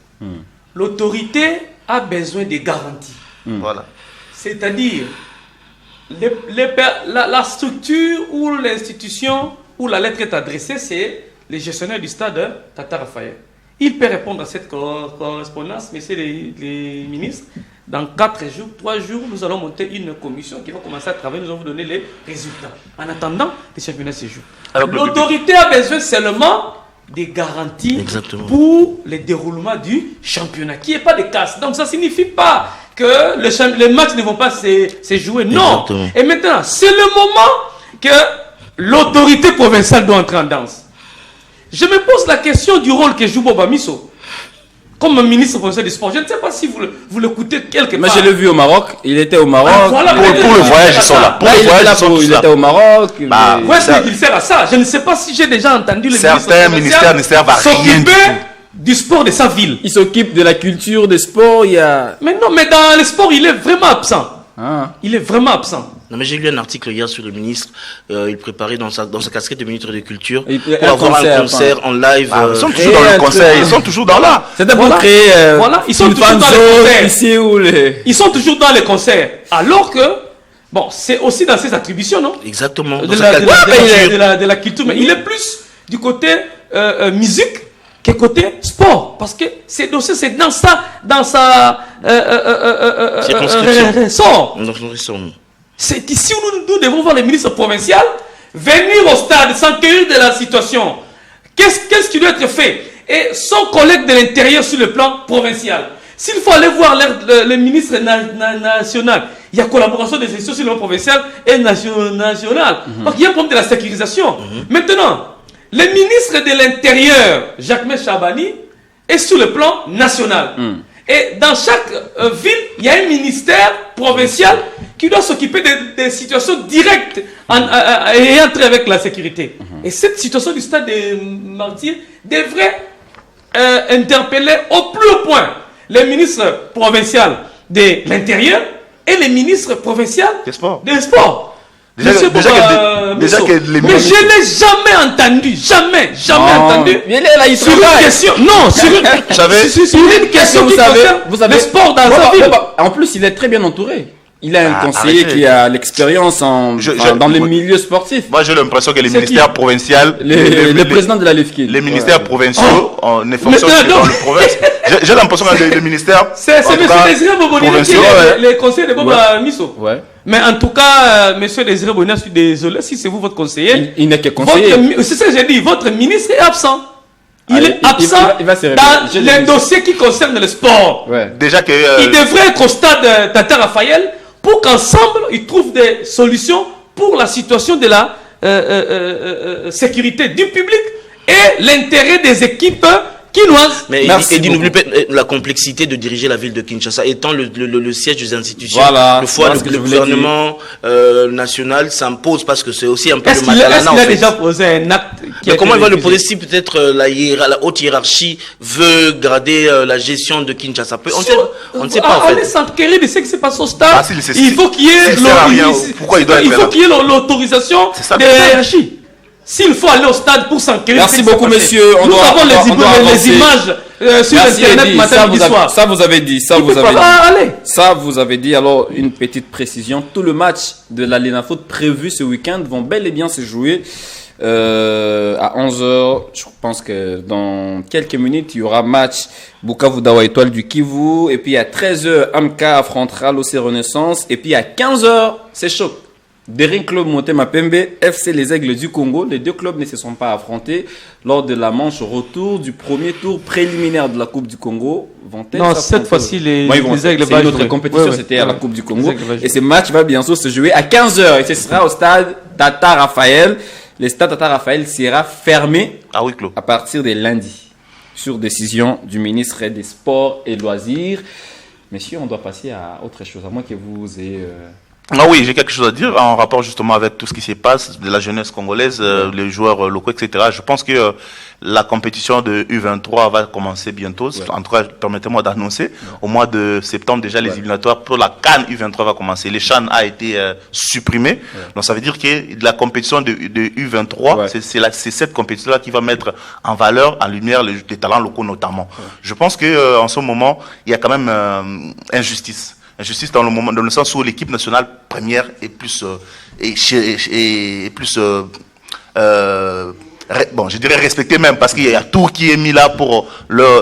L'autorité a besoin de garanties. Voilà. C'est-à-dire, la structure ou l'institution où la lettre est adressée, c'est les gestionnaires du stade Tata Raphaël. Il peut répondre à cette correspondance, messieurs les ministres. Dans 4 jours, 3 jours, nous allons monter une commission qui va commencer à travailler. Nous allons vous donner les résultats. En attendant, les championnats se jouent. L'autorité a besoin seulement des garanties pour le déroulement du championnat, qui n'est pas de casse. Donc ça ne signifie pas que les matchs ne vont pas se jouer. Non. Exactement. Et maintenant, c'est le moment que l'autorité provinciale doit entrer en danse. Je me pose la question du rôle que joue Boba Misso comme ministre provincial du sport. Je ne sais pas si vous l'écoutez quelque part. Mais je l'ai vu au Maroc. Il était au Maroc. Voilà, pour le voyage, ils sont là. Pour le voyage, il était au Maroc. Où est-ce qu'il sert à ça? Je ne sais pas si j'ai déjà entendu le certains ministères ne servent à rien du sport de sa ville. Il s'occupe de la culture, des sports. Mais non, mais dans les sports, il est vraiment absent. Il est vraiment absent. Non, mais j'ai lu un article hier sur le ministre. Il préparait dans sa casquette de ministre de Culture pour avoir un concert en live. Ils sont toujours dans le concert. Ils sont toujours dans là. C'était pour créer. Ils sont toujours dans les concerts. Ils sont toujours dans les concerts. Alors que, bon, c'est aussi dans ses attributions, non? Exactement. De la culture. Mais il est plus du côté musique que côté sport, parce que c'est dans sa ressort. C'est ici où nous devons voir les ministres provinciaux venir au stade, s'enquérir de la situation. Qu'est-ce qui doit être fait? Et son collègue de l'intérieur sur le plan provincial. S'il faut aller voir les ministres nationaux, il y a collaboration des institutions sur le plan provincial et national. Donc il y a un problème de la sécurisation. Maintenant, le ministre de l'Intérieur, Jacques Chabani, est sur le plan national. Et dans chaque ville, il y a un ministère provincial qui doit s'occuper des situations directes ayant trait avec la sécurité. Et cette situation du stade des Martyrs devrait interpeller au plus haut point les ministres provinciaux de l'Intérieur et les ministres provinciaux des sports. Mais je ne l'ai jamais entendu, jamais entendu. Mais là, il sur une question, sur une question qui concerne le sport dans sa ville. En plus, il est très bien entouré. Il a un conseiller qui a l'expérience dans les milieux sportifs. Moi, j'ai l'impression que les ministères provinciaux, le président de la LFK, les ministères provinciaux, ne fonctionnent que dans le province. J'ai l'impression que les ministères. C'est M. Désiré Bobonina qui est le conseiller de Boba Misso. Ouais. Mais en tout cas, M. Désiré Bobonina, je suis désolé si c'est vous votre conseiller. Il n'est que conseiller. C'est ça que j'ai dit. Votre ministre est absent. Il est absent dans les dossiers qui concernent le sport. Ouais. Déjà que il devrait être au stade Tata Raphaël pour qu'ensemble ils trouvent des solutions pour la situation de la sécurité du public et l'intérêt des équipes quinoises. Mais Eddie, n'oublie pas la complexité de diriger la ville de Kinshasa, étant le siège des institutions. Voilà, le gouvernement national s'impose parce que c'est aussi un peu le Matalana. Est-ce qu'il a déjà posé un acte mais comment il va le poser si peut-être la haute hiérarchie veut garder la gestion de Kinshasa? On ne sait pas en fait. Allez s'enquérir de ce qui se passe au stade. Il faut qu'il y ait l'autorisation de la hiérarchie. S'il faut aller au stade pour s'enquérir. Merci beaucoup, monsieur. Nous avons les images sur Internet matin midi soir. Ça, vous avez dit. Ça, vous avez dit. Alors, une petite précision. Tout le match de la Lenafoot prévu ce week-end vont bel et bien se jouer à 11h. Je pense que dans quelques minutes, il y aura match Bukavu Dawa Étoile du Kivu. Et puis à 13h, Amka affrontera l'OC Renaissance. Et puis à 15h, c'est chaud. Derin Club Motema Pembe, FC Les Aigles du Congo. Les deux clubs ne se sont pas affrontés lors de la manche retour du premier tour préliminaire de la Coupe du Congo. Non, cette fois-ci, les Aigles vont jouer. Notre compétition, c'était à la Coupe du Congo. Et ce match va bientôt se jouer à 15h. Et ce sera au stade Tata Raphaël. Le stade Tata Raphaël sera fermé à partir de lundi, sur décision du ministre des Sports et Loisirs. Messieurs, on doit passer à autre chose, à moins que vous ayez... Ah oui, j'ai quelque chose à dire en rapport justement avec tout ce qui se passe de la jeunesse congolaise, les joueurs locaux, etc. Je pense que la compétition de U23 va commencer bientôt. Ouais. En tout cas, permettez-moi d'annoncer. Au mois de septembre, déjà, les éliminatoires pour la CAN U23 va commencer. Les CHAN a été supprimé. Donc, ça veut dire que la compétition de U23, c'est cette compétition-là qui va mettre en valeur, en lumière, les talents locaux notamment. Je pense que en ce moment, il y a quand même injustice. Injustice dans le sens où l'équipe nationale première est plus bon, je dirais respectée même, parce qu'il y a tout qui est mis là pour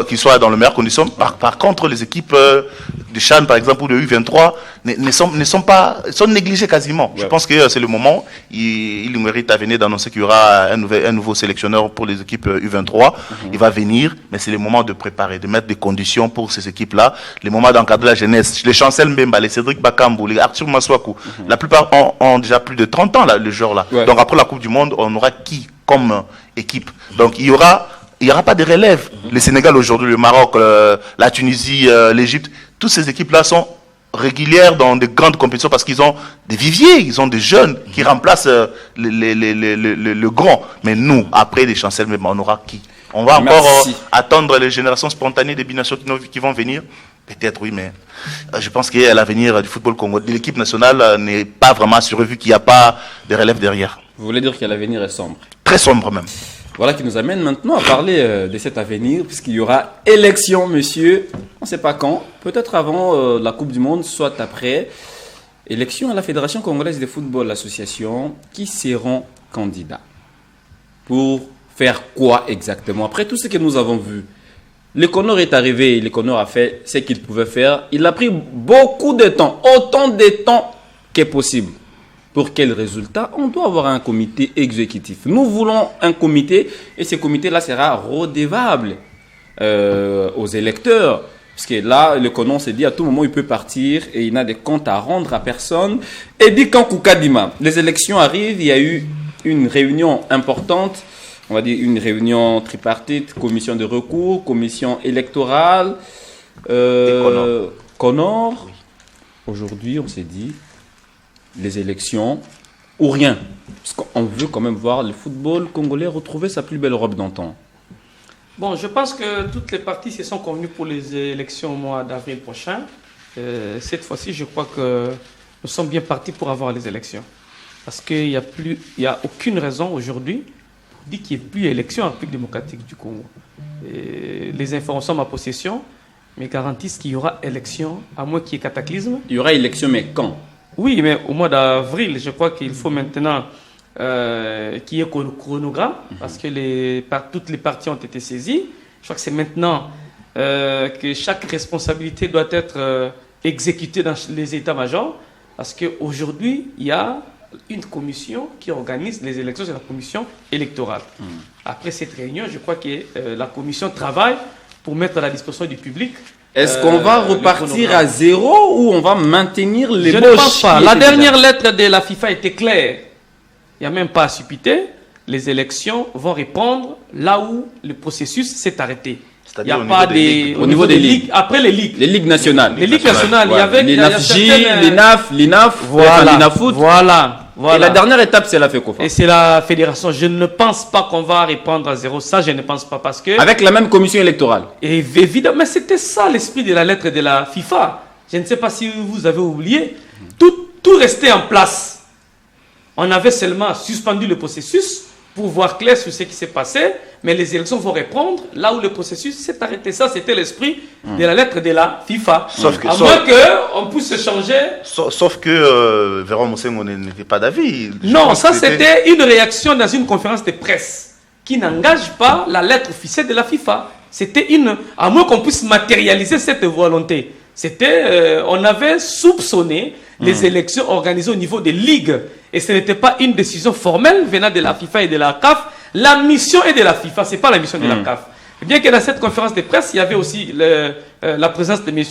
qu'ils soient dans les meilleures conditions. Par contre, les équipes de CHAN, par exemple, ou de U23 sont négligées quasiment. Ouais. Je pense que c'est le moment. Il mérite à venir d'annoncer qu'il y aura un nouveau sélectionneur pour les équipes U23. Il va venir, mais c'est le moment de préparer, de mettre des conditions pour ces équipes-là. Le moment d'encadrer la jeunesse. Les Chancel Mbemba, les Cédric Bakambu, les Arthur Maswaku, la plupart ont déjà plus de 30 ans, là, les joueurs-là. Ouais. Donc après la Coupe du Monde, on aura qui comme équipe? Donc il y aura pas de relève. Le Sénégal aujourd'hui, le Maroc, la Tunisie, l'Égypte, toutes ces équipes-là sont régulières dans de grandes compétitions parce qu'ils ont des viviers, ils ont des jeunes qui remplacent le grand. Mais nous, après les Chancel, on aura qui? On va encore attendre les générations spontanées des binations qui vont venir. Peut-être oui, mais je pense que l'avenir du football congolais, de l'équipe nationale, n'est pas vraiment assuré vu qu'il n'y a pas de relève derrière. Vous voulez dire que l'avenir est sombre? Très sombre même. Voilà qui nous amène maintenant à parler de cet avenir, puisqu'il y aura élection, monsieur. On ne sait pas quand, peut-être avant la Coupe du Monde, soit après. Élection à la Fédération congolaise de football, l'association, qui seront candidats. Pour faire quoi exactement? Après tout ce que nous avons vu, le Connor est arrivé, le Connor a fait ce qu'il pouvait faire. Il a pris beaucoup de temps, autant de temps que possible. Pour quel résultat? On doit avoir un comité exécutif. Nous voulons un comité et ce comité-là sera redevable aux électeurs. Parce que là, le Conon s'est dit à tout moment il peut partir et il n'a des comptes à rendre à personne. Et dit quand Koukadima, les élections arrivent, il y a eu une réunion importante, on va dire une réunion tripartite, commission de recours, commission électorale. Connor, aujourd'hui, on s'est dit, les élections ou rien. Parce qu'on veut quand même voir le football congolais retrouver sa plus belle robe d'antan. Bon, je pense que toutes les parties se sont convenues pour les élections au mois d'avril prochain. Cette fois-ci, je crois que nous sommes bien partis pour avoir les élections. Parce qu'il n'y a aucune raison aujourd'hui pour dire qu'il n'y ait plus d'élections en République démocratique du Congo. Et les informations à ma possession me garantissent qu'il y aura élection, à moins qu'il y ait cataclysme. Il y aura élection, mais quand? Oui, mais au mois d'avril, je crois qu'il faut maintenant qu'il y ait un chronogramme, parce que toutes les parties ont été saisies. Je crois que c'est maintenant que chaque responsabilité doit être exécutée dans les états-majors, parce qu'aujourd'hui, il y a une commission qui organise les élections, c'est la commission électorale. Après cette réunion, je crois que la commission travaille pour mettre à la disposition du public. Est-ce qu'on va repartir à zéro ou on va maintenir les Je ne pense pas. La dernière lettre de la FIFA était claire. Il n'y a même pas à suppiter. Les élections vont répondre là où le processus s'est arrêté. Il n'y a pas au niveau des ligues. Après les ligues. Les ligues nationales. Les ligues nationales. Ouais. Il y avait les NAFJ, les NAF, l'INAF, voilà, l'INAFoot. Voilà. Et la dernière étape, c'est la FECOFA. Et c'est la fédération. Je ne pense pas qu'on va répondre à zéro. Ça, je ne pense pas parce que... Avec la même commission électorale. Et évidemment, mais c'était ça l'esprit de la lettre de la FIFA. Je ne sais pas si vous avez oublié. Tout restait en place. On avait seulement suspendu le processus pour voir clair sur ce qui s'est passé, mais les élections vont répondre là où le processus s'est arrêté. Ça, c'était l'esprit de la lettre de la FIFA. À moins qu'on puisse se changer. Sauf que Véron Mosengo n'était pas d'avis. Non, ça c'était une réaction dans une conférence de presse qui n'engage pas la lettre officielle de la FIFA. C'était à moins qu'on puisse matérialiser cette volonté. On avait soupçonné les élections organisées au niveau des ligues. Et ce n'était pas une décision formelle venant de la FIFA et de la CAF. La mission est de la FIFA, ce n'est pas la mission de la CAF. Bien que dans cette conférence de presse, il y avait aussi la présence de M.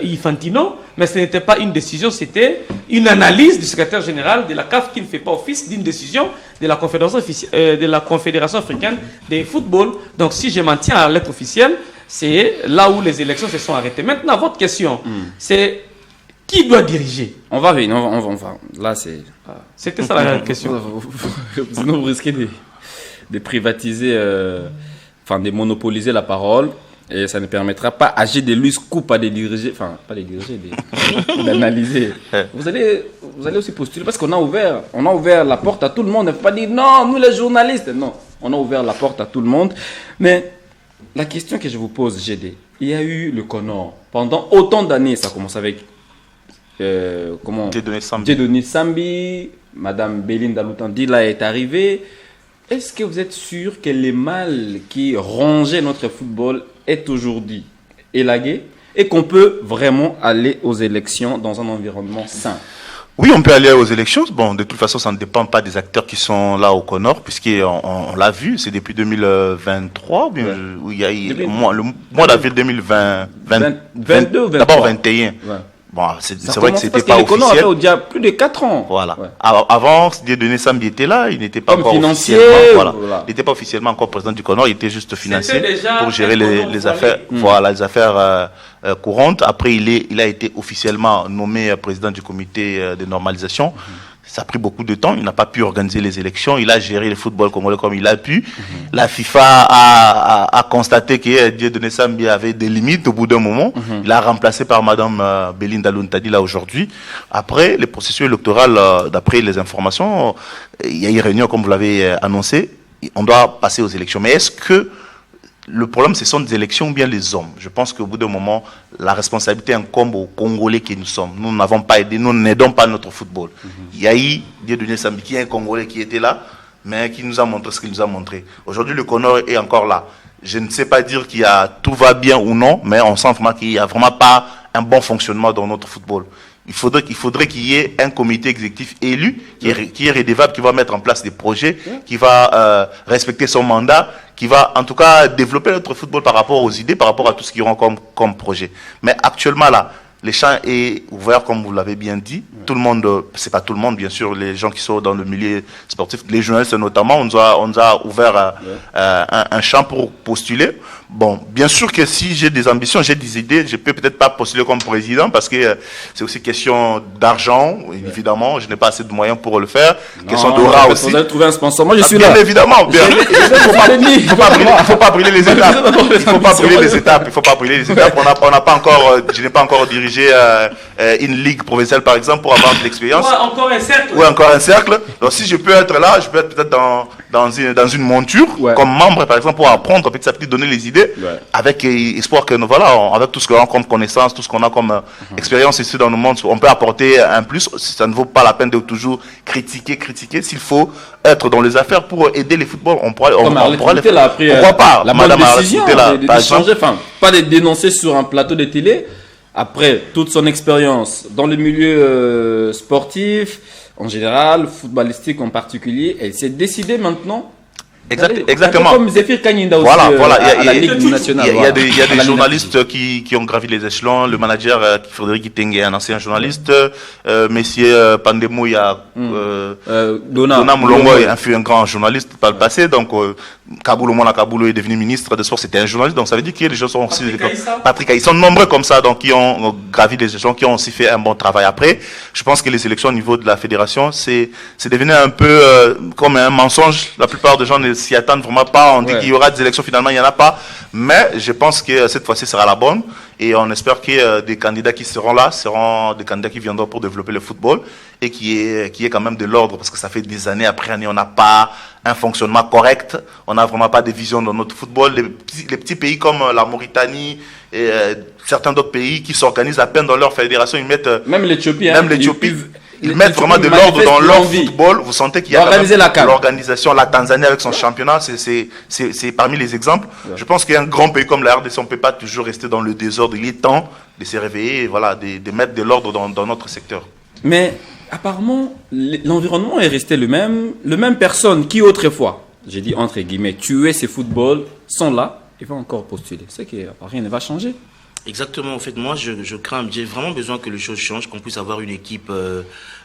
Infantino, mais ce n'était pas une décision, c'était une analyse du secrétaire général de la CAF qui ne fait pas office d'une décision de la Confédération africaine de football. Donc si je m'en tiens à la lettre officielle, c'est là où les élections se sont arrêtées. Maintenant, votre question, c'est qui doit diriger? On va venir, on va. Là, c'est... C'était ça la question. Sinon, vous risquez de privatiser, de monopoliser la parole. Et ça ne permettra pas à G. Scoop à les diriger, enfin, pas les diriger, d'analyser. Vous allez aussi postuler parce qu'on a ouvert la porte à tout le monde. Il ne faut pas dire non, nous les journalistes. Non, on a ouvert la porte à tout le monde. Mais la question que je vous pose, GD, il y a eu le Connor. Pendant autant d'années, ça commence avec Dieudonné Sambi, Madame Belinda Lutandila est arrivée. Est-ce que vous êtes sûr que le mal qui rongeait notre football est aujourd'hui élagué et qu'on peut vraiment aller aux élections dans un environnement sain? Oui, on peut aller aux élections. Bon, de toute façon, ça ne dépend pas des acteurs qui sont là au Connor, puisqu'on l'a vu, c'est depuis 2023, où il y a le mois d'avril 2020, 22 ou 23. D'abord 21. Ouais. Bon, c'est vrai que c'était pas officiel. Il y a plus de 4 ans. Voilà. Ouais. Avant, Dieudonné Sambi était là, il n'était pas encore financier. Voilà. Il n'était pas officiellement encore président du Connor, il était juste financier pour gérer les affaires, les affaires courantes. Après, il a été officiellement nommé président du comité de normalisation. Ça a pris beaucoup de temps. Il n'a pas pu organiser les élections. Il a géré le football congolais comme il a pu. La FIFA a constaté que Dieudonné Sambi avait des limites au bout d'un moment. Il a remplacé par Madame Belinda Lutandila aujourd'hui. Après, le processus électoral, d'après les informations, il y a eu une réunion, comme vous l'avez annoncé. On doit passer aux élections. Mais est-ce que le problème, ce sont des élections ou bien les hommes? Je pense qu'au bout d'un moment, la responsabilité incombe aux Congolais que nous sommes. Nous n'avons pas aidé, nous n'aidons pas notre football. Il y a eu Dieudonné Sambi, qui est un Congolais qui était là, mais qui nous a montré ce qu'il nous a montré. Aujourd'hui, le Connor est encore là. Je ne sais pas dire tout va bien ou non, mais on sent vraiment qu'il n'y a vraiment pas un bon fonctionnement dans notre football. Il faudrait qu'il y ait un comité exécutif élu qui est redevable, qui va mettre en place des projets, qui va respecter son mandat, qui va en tout cas développer notre football par rapport aux idées, par rapport à tout ce qu'ils auront comme projet. Mais actuellement là, le champ est ouvert, comme vous l'avez bien dit. Tout le monde, c'est pas tout le monde bien sûr, les gens qui sont dans le milieu sportif, les journalistes notamment, on nous a ouvert un champ pour postuler. Bon, bien sûr que si j'ai des ambitions, j'ai des idées, je peux peut-être pas postuler comme président parce que c'est aussi question d'argent, évidemment. Je n'ai pas assez de moyens pour le faire. Question d'aura aussi. Vous allez trouver un sponsor. Moi, je suis bien là. Évidemment, bien. Il faut pas brûler les étapes. Il faut pas brûler les étapes. Il faut pas brûler les étapes. On n'a pas encore, je n'ai pas encore dirigé une ligue professionnelle, par exemple, pour avoir de l'expérience. Ouais, encore un cercle. Oui, encore un cercle. Donc, si je peux être là, je peux être peut-être dans une monture, comme membre, par exemple, pour apprendre, petit à petit, donner les idées, avec espoir que, voilà, avec tout ce qu'on a comme connaissance, tout ce qu'on a comme expérience ici dans le monde, on peut apporter un plus. Ça ne vaut pas la peine de toujours critiquer. S'il faut être dans les affaires pour aider les footballs, on pourra le faire. Pourquoi pas? La bonne décision de changer, enfin, pas de dénoncer sur un plateau de télé. Après toute son expérience dans le milieu sportif, en général, footballistique en particulier, elle s'est décidée maintenant. Exactement. Comme Zéphir Kanyinda aussi voilà. à la Ligue nationale. Il y a des journalistes qui ont gravi les échelons. Le manager Frédéric Itengue est un ancien journaliste. Monsieur Pandemo, il y a Dona Moulongo fut un grand journaliste par le passé. Donc Kaboulou est devenu ministre de sport, c'était un journaliste. Donc ça veut dire que les gens sont aussi... Patrick Aïssa, ils sont nombreux comme ça, donc qui ont gravi les échelons, qui ont aussi fait un bon travail. Après, je pense que les élections au niveau de la fédération, c'est devenu un peu comme un mensonge. La plupart des gens ne s'y attendent vraiment pas. On dit qu'il y aura des élections, finalement il n'y en a pas. Mais je pense que cette fois-ci sera la bonne. Et on espère que des candidats qui seront là seront des candidats qui viendront pour développer le football et qui est quand même de l'ordre, parce que ça fait des années après année, on n'a pas un fonctionnement correct, on n'a vraiment pas de vision dans notre football. Les petits pays comme la Mauritanie et certains d'autres pays qui s'organisent à peine dans leur fédération, ils mettent... Même l'Éthiopie. Ils mettent vraiment de l'ordre dans leur football. Vous sentez qu'il y a l'organisation, la Tanzanie avec son championnat, c'est parmi les exemples. Ouais. Je pense qu'un grand pays comme la RDC, on ne peut pas toujours rester dans le désordre. Il est temps de se réveiller et voilà, de mettre de l'ordre dans notre secteur. Mais apparemment, l'environnement est resté le même personne qui autrefois, j'ai dit entre guillemets, tuer ces footballs sont là et vont encore postuler. C'est que rien ne va changer. Exactement, en fait, moi je crains, j'ai vraiment besoin que les choses changent, qu'on puisse avoir une équipe,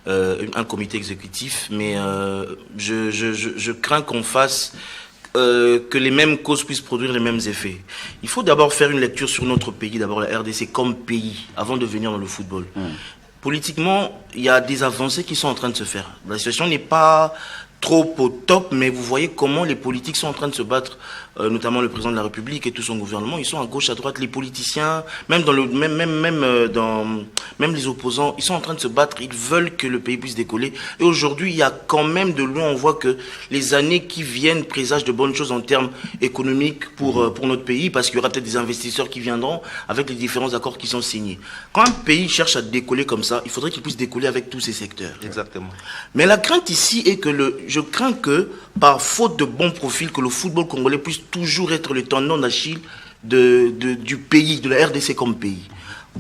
un comité exécutif, mais je crains qu'on fasse que les mêmes causes puissent produire les mêmes effets. Il faut d'abord faire une lecture sur notre pays, d'abord la RDC comme pays, avant de venir dans le football. Politiquement, il y a des avancées qui sont en train de se faire. La situation n'est pas trop au top, mais vous voyez comment les politiques sont en train de se battre, notamment le président de la République et tout son gouvernement. Ils sont à gauche, à droite, les politiciens, même les opposants, ils sont en train de se battre. Ils veulent que le pays puisse décoller. Et aujourd'hui, il y a quand même de loin, on voit que les années qui viennent présagent de bonnes choses en termes économiques pour notre pays, parce qu'il y aura peut-être des investisseurs qui viendront avec les différents accords qui sont signés. Quand un pays cherche à décoller comme ça, il faudrait qu'il puisse décoller avec tous ces secteurs. Exactement. Mais la crainte ici est que je crains que, par faute de bons profils, que le football congolais puisse toujours être le tendon d'Achille du pays, de la RDC comme pays.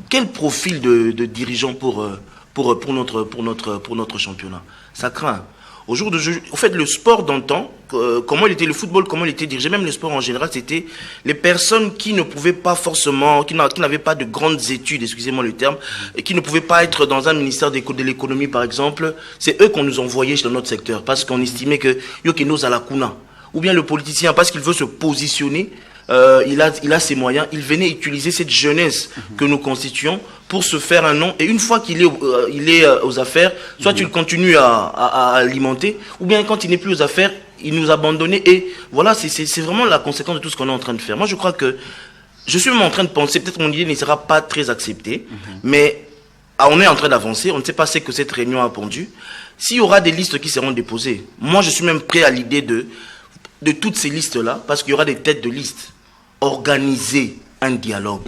Quel profil de dirigeant pour notre championnat? Ça craint. Au jour de jeu, en fait, le sport d'antan, comment il était le football, comment il était dirigé, même le sport en général, c'était les personnes qui ne pouvaient pas forcément, qui n'avaient pas de grandes études, excusez-moi le terme, et qui ne pouvaient pas être dans un ministère de l'économie, par exemple. C'est eux qu'on nous envoyait dans notre secteur, parce qu'on estimait que Yokino Zalakuna, ou bien le politicien, parce qu'il veut se positionner, il a ses moyens, il venait utiliser cette jeunesse que nous constituons pour se faire un nom. Et une fois qu'il est aux affaires, soit tu continues à alimenter, ou bien quand il n'est plus aux affaires, il nous a abandonnés. Et voilà, c'est vraiment la conséquence de tout ce qu'on est en train de faire. Moi, je crois que je suis même en train de penser, peut-être mon idée ne sera pas très acceptée, mais on est en train d'avancer, on ne sait pas ce que cette réunion a pondu. S'il y aura des listes qui seront déposées, moi je suis même prêt à l'idée de toutes ces listes-là, parce qu'il y aura des têtes de liste. Organiser un dialogue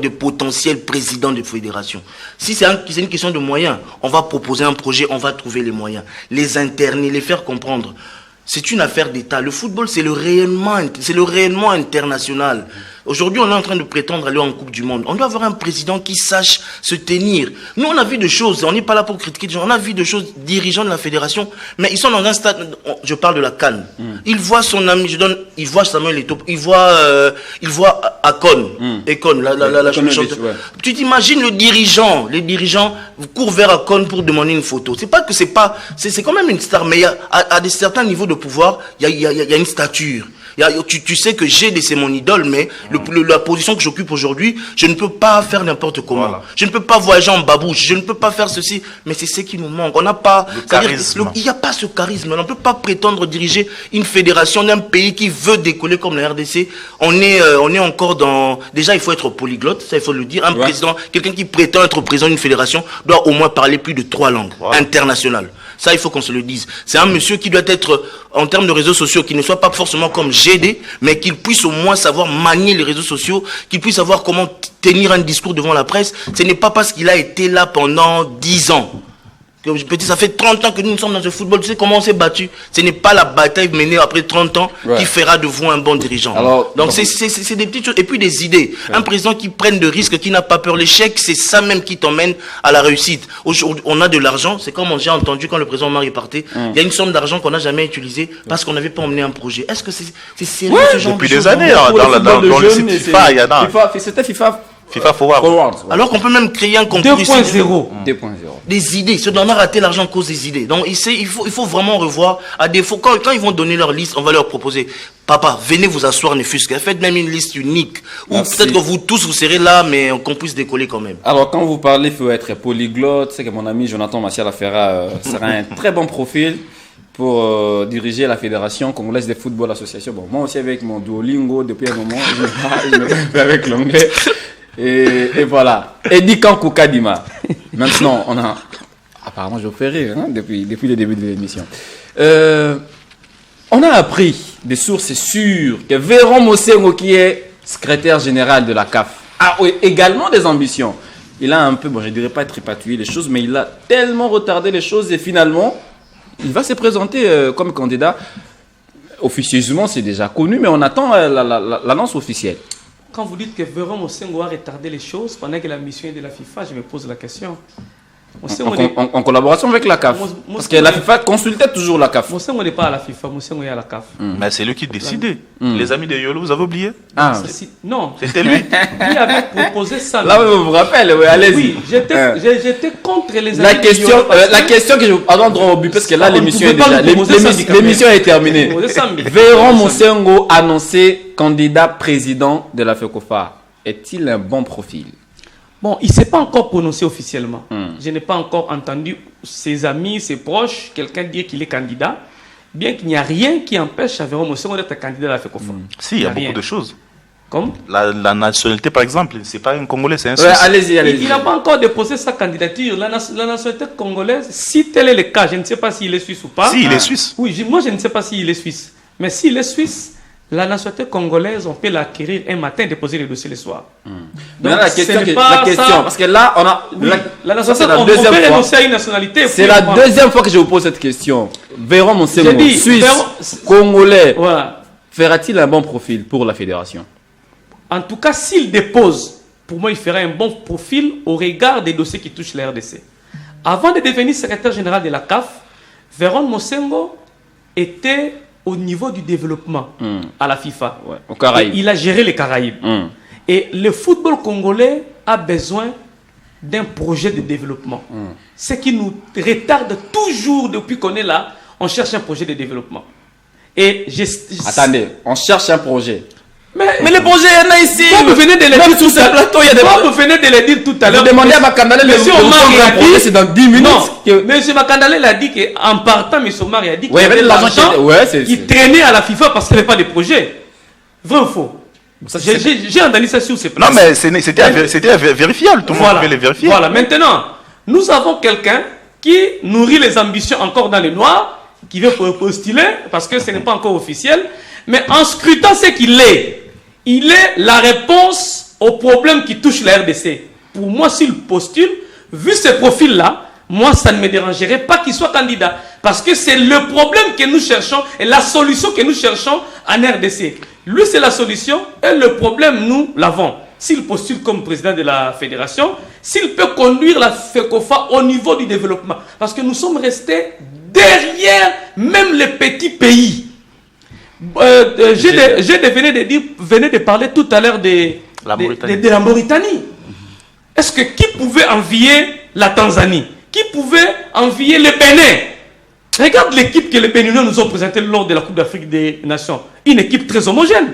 de potentiels présidents de fédération. Si c'est une question de moyens, on va proposer un projet, on va trouver les moyens, les interner, les faire comprendre. C'est une affaire d'État. Le football, c'est le rayonnement international. Aujourd'hui, on est en train de prétendre aller en Coupe du Monde. On doit avoir un président qui sache se tenir. Nous, on a vu des choses, on n'est pas là pour critiquer des gens, on a vu des choses, dirigeants de la fédération, mais ils sont dans un stade, je parle de la CAN. Il voit son ami, il voit Samuel Eto'o, il voit Akon, la chanteuse. Ouais. Tu t'imagines les dirigeants courent vers Akon pour demander une photo. C'est quand même une star, mais à certains niveaux de pouvoir, il y a une stature. Tu sais que GD c'est mon idole, mais la position que j'occupe aujourd'hui, je ne peux pas faire n'importe comment. Voilà. Je ne peux pas voyager en babouche, je ne peux pas faire ceci, mais c'est ce qui nous manque. On n'a pas le charisme. Il n'y a pas ce charisme. On ne peut pas prétendre diriger une fédération d'un pays qui veut décoller comme la RDC. On est encore dans... Déjà, il faut être polyglotte, ça il faut le dire. Un président, quelqu'un qui prétend être président d'une fédération doit au moins parler plus de 3 langues internationales. Ça, il faut qu'on se le dise. C'est un monsieur qui doit être, en termes de réseaux sociaux, qui ne soit pas forcément comme GD, mais qu'il puisse au moins savoir manier les réseaux sociaux, qu'il puisse savoir comment tenir un discours devant la presse. Ce n'est pas parce qu'il a été là pendant 10 ans. Petit, ça fait 30 ans que nous sommes dans ce football. Tu sais comment on s'est battu. Ce n'est pas la bataille menée après 30 ans qui fera de vous un bon dirigeant. Alors, donc c'est des petites choses. Et puis des idées. Un président qui prenne de risques, qui n'a pas peur. L'échec, c'est ça même qui t'emmène à la réussite. Aujourd'hui, on a de l'argent. C'est comme j'ai entendu quand le président Marie partait. Il y a une somme d'argent qu'on n'a jamais utilisée parce qu'on n'avait pas emmené un projet. Est-ce que c'est sérieux ce genre depuis de des années, dans le site FIFA, il y en a. C'était FIFA Forward. Alors qu'on peut même créer un concours 2.0. Des idées. Ceux dont on a raté l'argent à cause des idées. Donc il faut vraiment revoir. À défaut, quand ils vont donner leur liste, on va leur proposer. Papa, venez vous asseoir, ne fût-ce que. Faites même une liste unique. Ou peut-être que vous tous, vous serez là, mais qu'on puisse décoller quand même. Alors, quand vous parlez, il faut être polyglotte. C'est que mon ami Jonathan Massiala-Ferra sera un très bon profil pour diriger la Fédération Congolaise de Football Association. Bon, moi aussi, avec mon Duolingo, depuis un moment, je me fais avec l'anglais. Et voilà. Eddie Kankou Kadima. Maintenant, on a... Apparemment, je vous fais rire depuis le début de l'émission. On a appris des sources sûres que Véron Mosengo, qui est secrétaire général de la CAF, a également des ambitions. Il a un peu, bon, je ne dirais pas tripatouillé les choses, mais il a tellement retardé les choses et finalement, il va se présenter comme candidat. Officieusement, c'est déjà connu, mais on attend l'annonce officielle. Quand vous dites que Véron Mosengo a retardé les choses pendant que la mission est de la FIFA, je me pose la question. En collaboration avec la CAF. Parce que la FIFA consultait toujours la CAF. Mosengo n'est pas à la FIFA, Mosengo est à la CAF. Mais c'est lui qui décidait. Les amis de Yolo, vous avez oublié? Non. C'était lui. Lui avait proposé ça. Là, vous vous rappelez, allez-y. Oui, j'étais contre les amis de Yolo. La question que je vous parle droit au but, parce que là, l'émission est déjà... L'émission est terminée. Véron Mosengo annoncé candidat président de la FECOFA. Est-il un bon profil? Bon, il ne s'est pas encore prononcé officiellement. Je n'ai pas encore entendu ses amis, ses proches, quelqu'un dire qu'il est candidat, bien qu'il n'y a rien qui empêche à Véron Mosengo d'être candidat à la FECOFA. Si, il y a beaucoup de choses. Comme la nationalité, par exemple, c'est pas un Congolais, c'est un Suisse. Allez-y. Il n'a pas encore déposé sa candidature. La nationalité congolaise, si tel est le cas, je ne sais pas s'il est suisse ou pas. Si, il est suisse. Oui, moi je ne sais pas s'il est suisse. Mais s'il est suisse, la nationalité congolaise, on peut l'acquérir un matin et déposer le dossier le soir. Donc, la question, parce que là, on a... Oui, la nationalité, on peut renoncer à une nationalité. C'est la deuxième fois que je vous pose cette question. Véron Mosengo, Suisse, Congolais, fera-t-il un bon profil pour la fédération? En tout cas, s'il dépose, pour moi, il fera un bon profil au regard des dossiers qui touchent la RDC. Avant de devenir secrétaire général de la CAF, Véron Mosengo était au niveau du développement à la FIFA. Au Caraïbes. Il a géré les Caraïbes. Et le football congolais a besoin d'un projet de développement. Ce qui nous retarde toujours depuis qu'on est là, on cherche un projet de développement. Attendez, on cherche un projet. Mais les projets, il y en a ici. Vous venez de le dire sur ce plateau, il y a des projets. Vous venez de le dire tout à l'heure. Vous demandez à Makandalé le projet, c'est dans 10 minutes. Non, M. Makandalé a dit qu'en partant, M. Omar a dit qu'il y avait avait de l'argent qui traînait à la FIFA parce qu'il n'y avait pas de projet. Vrai ou faux? J'ai entendu ça sur ces places. Non, mais c'était vérifiable. Tout le monde pouvait les vérifier. Voilà, maintenant, nous avons quelqu'un qui nourrit les ambitions encore dans le noir, qui veut postuler parce que ce n'est pas encore officiel. Mais en scrutant ce qu'il est, il est la réponse aux problèmes qui touchent la RDC. Pour moi, s'il postule, vu ce profil-là, moi, ça ne me dérangerait pas qu'il soit candidat. Parce que c'est le problème que nous cherchons et la solution que nous cherchons en RDC. Lui, c'est la solution et le problème, nous l'avons. S'il postule comme président de la fédération, s'il peut conduire la FECOFA au niveau du développement. Parce que nous sommes restés derrière même les petits pays. Venez de parler tout à l'heure de la Mauritanie. Est-ce que qui pouvait envier la Tanzanie? Qui pouvait envier le Bénin? Regarde l'équipe que les Béninois nous ont présentée lors de la Coupe d'Afrique des Nations. Une équipe très homogène.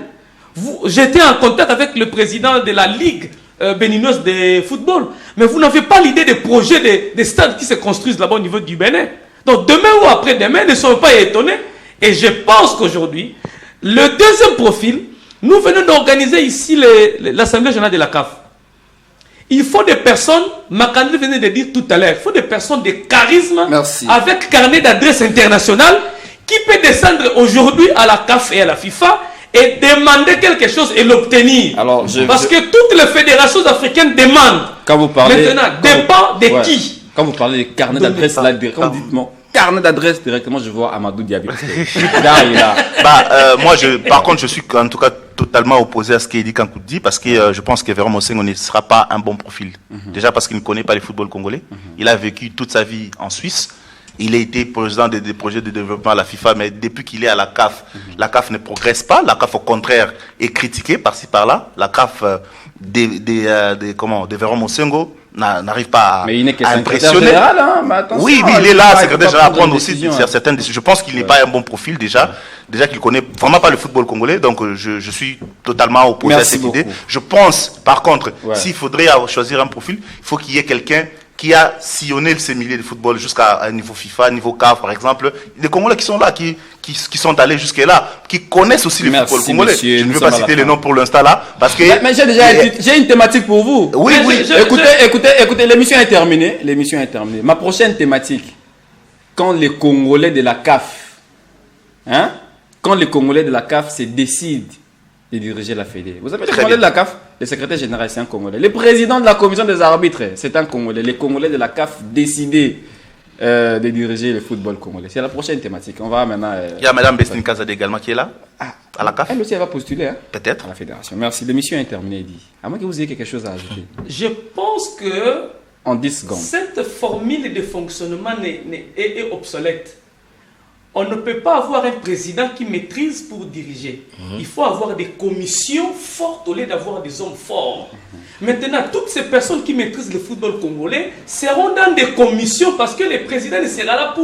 J'étais en contact avec le président de la Ligue béninoise de football. Mais vous n'avez pas l'idée des projets des stades qui se construisent là-bas au niveau du Bénin. Donc demain ou après-demain, ne soyez pas étonnés. Et je pense qu'aujourd'hui, le deuxième profil, nous venons d'organiser ici l'Assemblée générale de la CAF. Il faut des personnes, Makandé venait de dire tout à l'heure, il faut des personnes de charisme, avec carnet d'adresse internationale, qui peut descendre aujourd'hui à la CAF et à la FIFA et demander quelque chose et l'obtenir. Parce que toutes les fédérations africaines demandent. Quand vous parlez, maintenant, dépend de qui. Quand vous parlez de carnet d'adresse, là, dites-moi. Carnet d'adresse directement, je vois Amadou Diaby. Moi, par contre, je suis en tout cas totalement opposé à ce qu'Edi Kankou dit, parce que je pense que Véron Mosengo ne sera pas un bon profil. Déjà parce qu'il ne connaît pas le football congolais. Il a vécu toute sa vie en Suisse. Il a été président des projets de développement à la FIFA, mais depuis qu'il est à la CAF ne progresse pas. La CAF, au contraire, est critiquée par-ci par-là. La CAF des Véron Mosengo n'arrive pas à impressionner. Général, hein, oui, il est là, secrétaire général, à prendre aussi certaines décisions. Je pense qu'il n'est pas un bon profil déjà qu'il connaît vraiment pas le football congolais, donc je suis totalement opposé à cette idée. Je pense, par contre, s'il faudrait choisir un profil, il faut qu'il y ait quelqu'un qui a sillonné ces milliers de football jusqu'à un niveau FIFA, niveau CAF par exemple. Les Congolais qui sont là, qui sont allés jusque-là, qui connaissent aussi le football congolais. Je ne veux pas citer les noms pour l'instant là, parce que... Mais j'ai une thématique pour vous. Oui. Écoutez, l'émission est terminée. Ma prochaine thématique, quand les Congolais de la CAF, se décident de diriger la Fédé. Vous avez les Congolais de la CAF, le secrétaire général, c'est un Congolais. Le président de la commission des arbitres, c'est un Congolais. Les Congolais de la CAF décident de diriger le football congolais. C'est la prochaine thématique. On va maintenant... Il y a Mme Bestine Kazade également qui est là, à la CAF. Elle aussi, elle va postuler. Peut-être. À la fédération. Merci. L'émission est terminée, dit. À moins que vous ayez quelque chose à ajouter. Je pense que... En 10 secondes. Cette formule de fonctionnement est obsolète. On ne peut pas avoir un président qui maîtrise pour diriger. Il faut avoir des commissions fortes au lieu d'avoir des hommes forts. Maintenant, toutes ces personnes qui maîtrisent le football congolais seront dans des commissions parce que le président ne sera là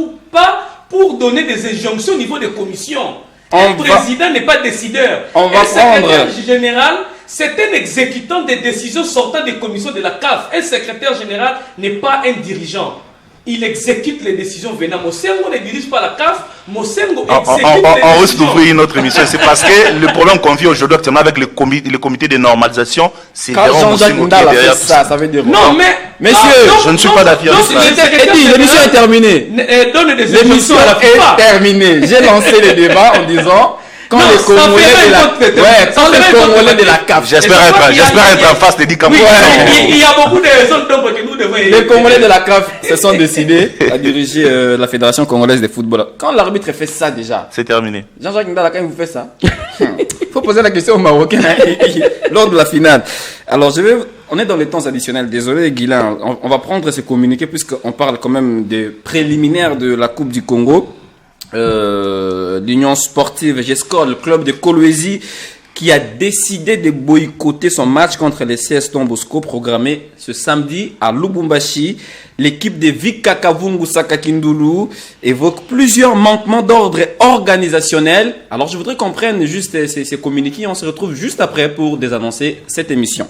pour donner des injonctions au niveau des commissions. Le président n'est pas décideur. Le secrétaire général, c'est un exécutant des décisions sortant des commissions de la CAF. Un secrétaire général n'est pas un dirigeant. Il exécute les décisions venant. Mosengo ne dirige pas la CAF. Mosengo exécute les décisions. On risque d'ouvrir une autre émission. C'est parce que le problème qu'on vit aujourd'hui actuellement avec le comité de normalisation, c'est Véron Mosengo qui est derrière tout ça. Ça veut dire... Non, mais... Messieurs, je ne suis pas d'avis avec ça. L'émission est terminée. L'émission est terminée. J'ai lancé le débat en disant... Quand les Congolais de la CAF. J'espère être en face de Edi Kankou. Il y a beaucoup de raisons que nous devons... Les Congolais de la CAF se sont décidés à diriger la Fédération congolaise de football. Quand l'arbitre fait ça déjà... C'est terminé. Jean-Jacques Ndala, quand il vous fait ça, il faut poser la question aux Marocains lors de la finale. Alors, on est dans les temps additionnels. Désolé, Guilain. On va prendre ce communiqué puisqu'on parle quand même des préliminaires de la Coupe du Congo. L'Union sportive GESCOL, le club de Kolwezi, qui a décidé de boycotter son match contre les CS Don Bosco programmé ce samedi à Lubumbashi. L'équipe de Vika Kavungu Sakakindulu évoque plusieurs manquements d'ordre organisationnel. Alors je voudrais qu'on prenne juste ces communiqués. On se retrouve juste après pour désannoncer cette émission.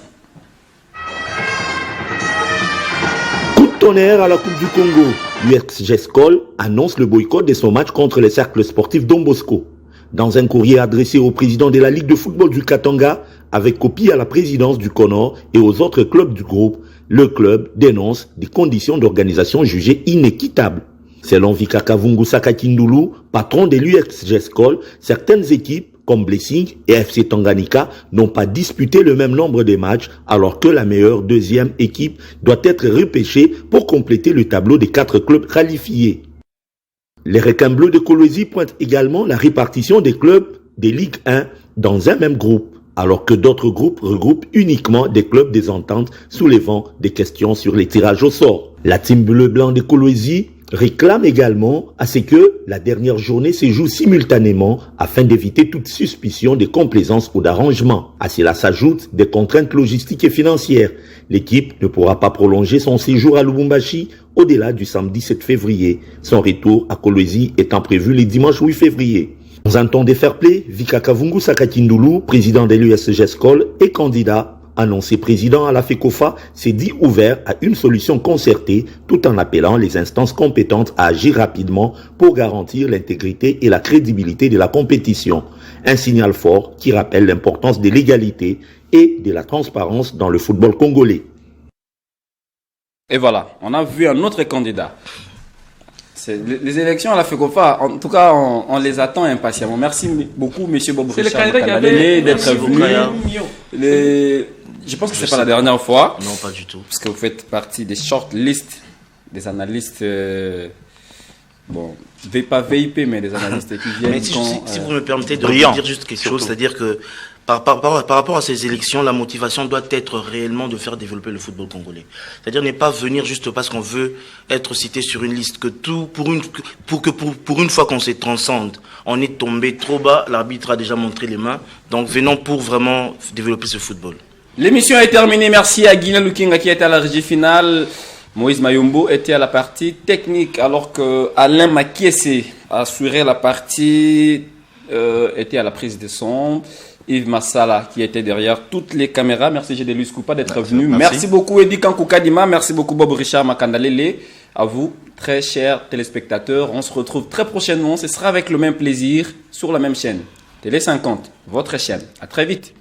Coup de tonnerre à la Coupe du Congo. L'UX GESCOL annonce le boycott de son match contre les cercles sportifs Don Bosco. Dans un courrier adressé au président de la Ligue de football du Katanga, avec copie à la présidence du CONOR et aux autres clubs du groupe, le club dénonce des conditions d'organisation jugées inéquitables. Selon Vika Kavungu Sakakindulu, patron de l'UX GESCOL, certaines équipes comme Blessing et FC Tanganyika n'ont pas disputé le même nombre de matchs alors que la meilleure deuxième équipe doit être repêchée pour compléter le tableau des 4 clubs qualifiés. Les requins bleus de Kolwezi pointent également la répartition des clubs des Ligue 1 dans un même groupe, alors que d'autres groupes regroupent uniquement des clubs des ententes soulevant des questions sur les tirages au sort. La team bleu-blanc de Kolwezi réclame également à ce que la dernière journée se joue simultanément afin d'éviter toute suspicion de complaisance ou d'arrangement. À cela s'ajoutent des contraintes logistiques et financières. L'équipe ne pourra pas prolonger son séjour à Lubumbashi au-delà du samedi 7 février. Son retour à Kolwezi étant prévu le dimanche 8 février. Dans un ton de fair play, Vika Kavungu Sakatindulu, président de l'USGESCOL et candidat annoncé président à la FECOFA, s'est dit ouvert à une solution concertée tout en appelant les instances compétentes à agir rapidement pour garantir l'intégrité et la crédibilité de la compétition. Un signal fort qui rappelle l'importance de l'égalité et de la transparence dans le football congolais. Et voilà, on a vu un autre candidat. Les élections à la FECOFA, en tout cas, on les attend impatiemment. Merci beaucoup, M. Bob Richard d'être venu. Je pense que ce n'est pas la dernière fois. Non, pas du tout. Parce que vous faites partie des shortlists, des analystes, pas VIP, mais des analystes qui viennent. Mais si vous me permettez de dire juste quelque chose, c'est-à-dire que par rapport à ces élections, la motivation doit être réellement de faire développer le football congolais. C'est-à-dire ne pas venir juste parce qu'on veut être cité sur une liste, que pour une fois qu'on se transcende, on est tombé trop bas, l'arbitre a déjà montré les mains, donc venons pour vraiment développer ce football. L'émission est terminée. Merci à Guinée Lukinga qui était à la régie finale. Moïse Mayombo était à la partie technique, alors que Alain Makiese assurait la partie, était à la prise de son. Yves Massala qui était derrière toutes les caméras. Merci Gédélus Koupa d'être venu. Merci beaucoup Edi Kankoukadima. Merci beaucoup Bob Richard Makandalele. À vous, très chers téléspectateurs. On se retrouve très prochainement. Ce sera avec le même plaisir sur la même chaîne. Télé 50, votre chaîne. À très vite.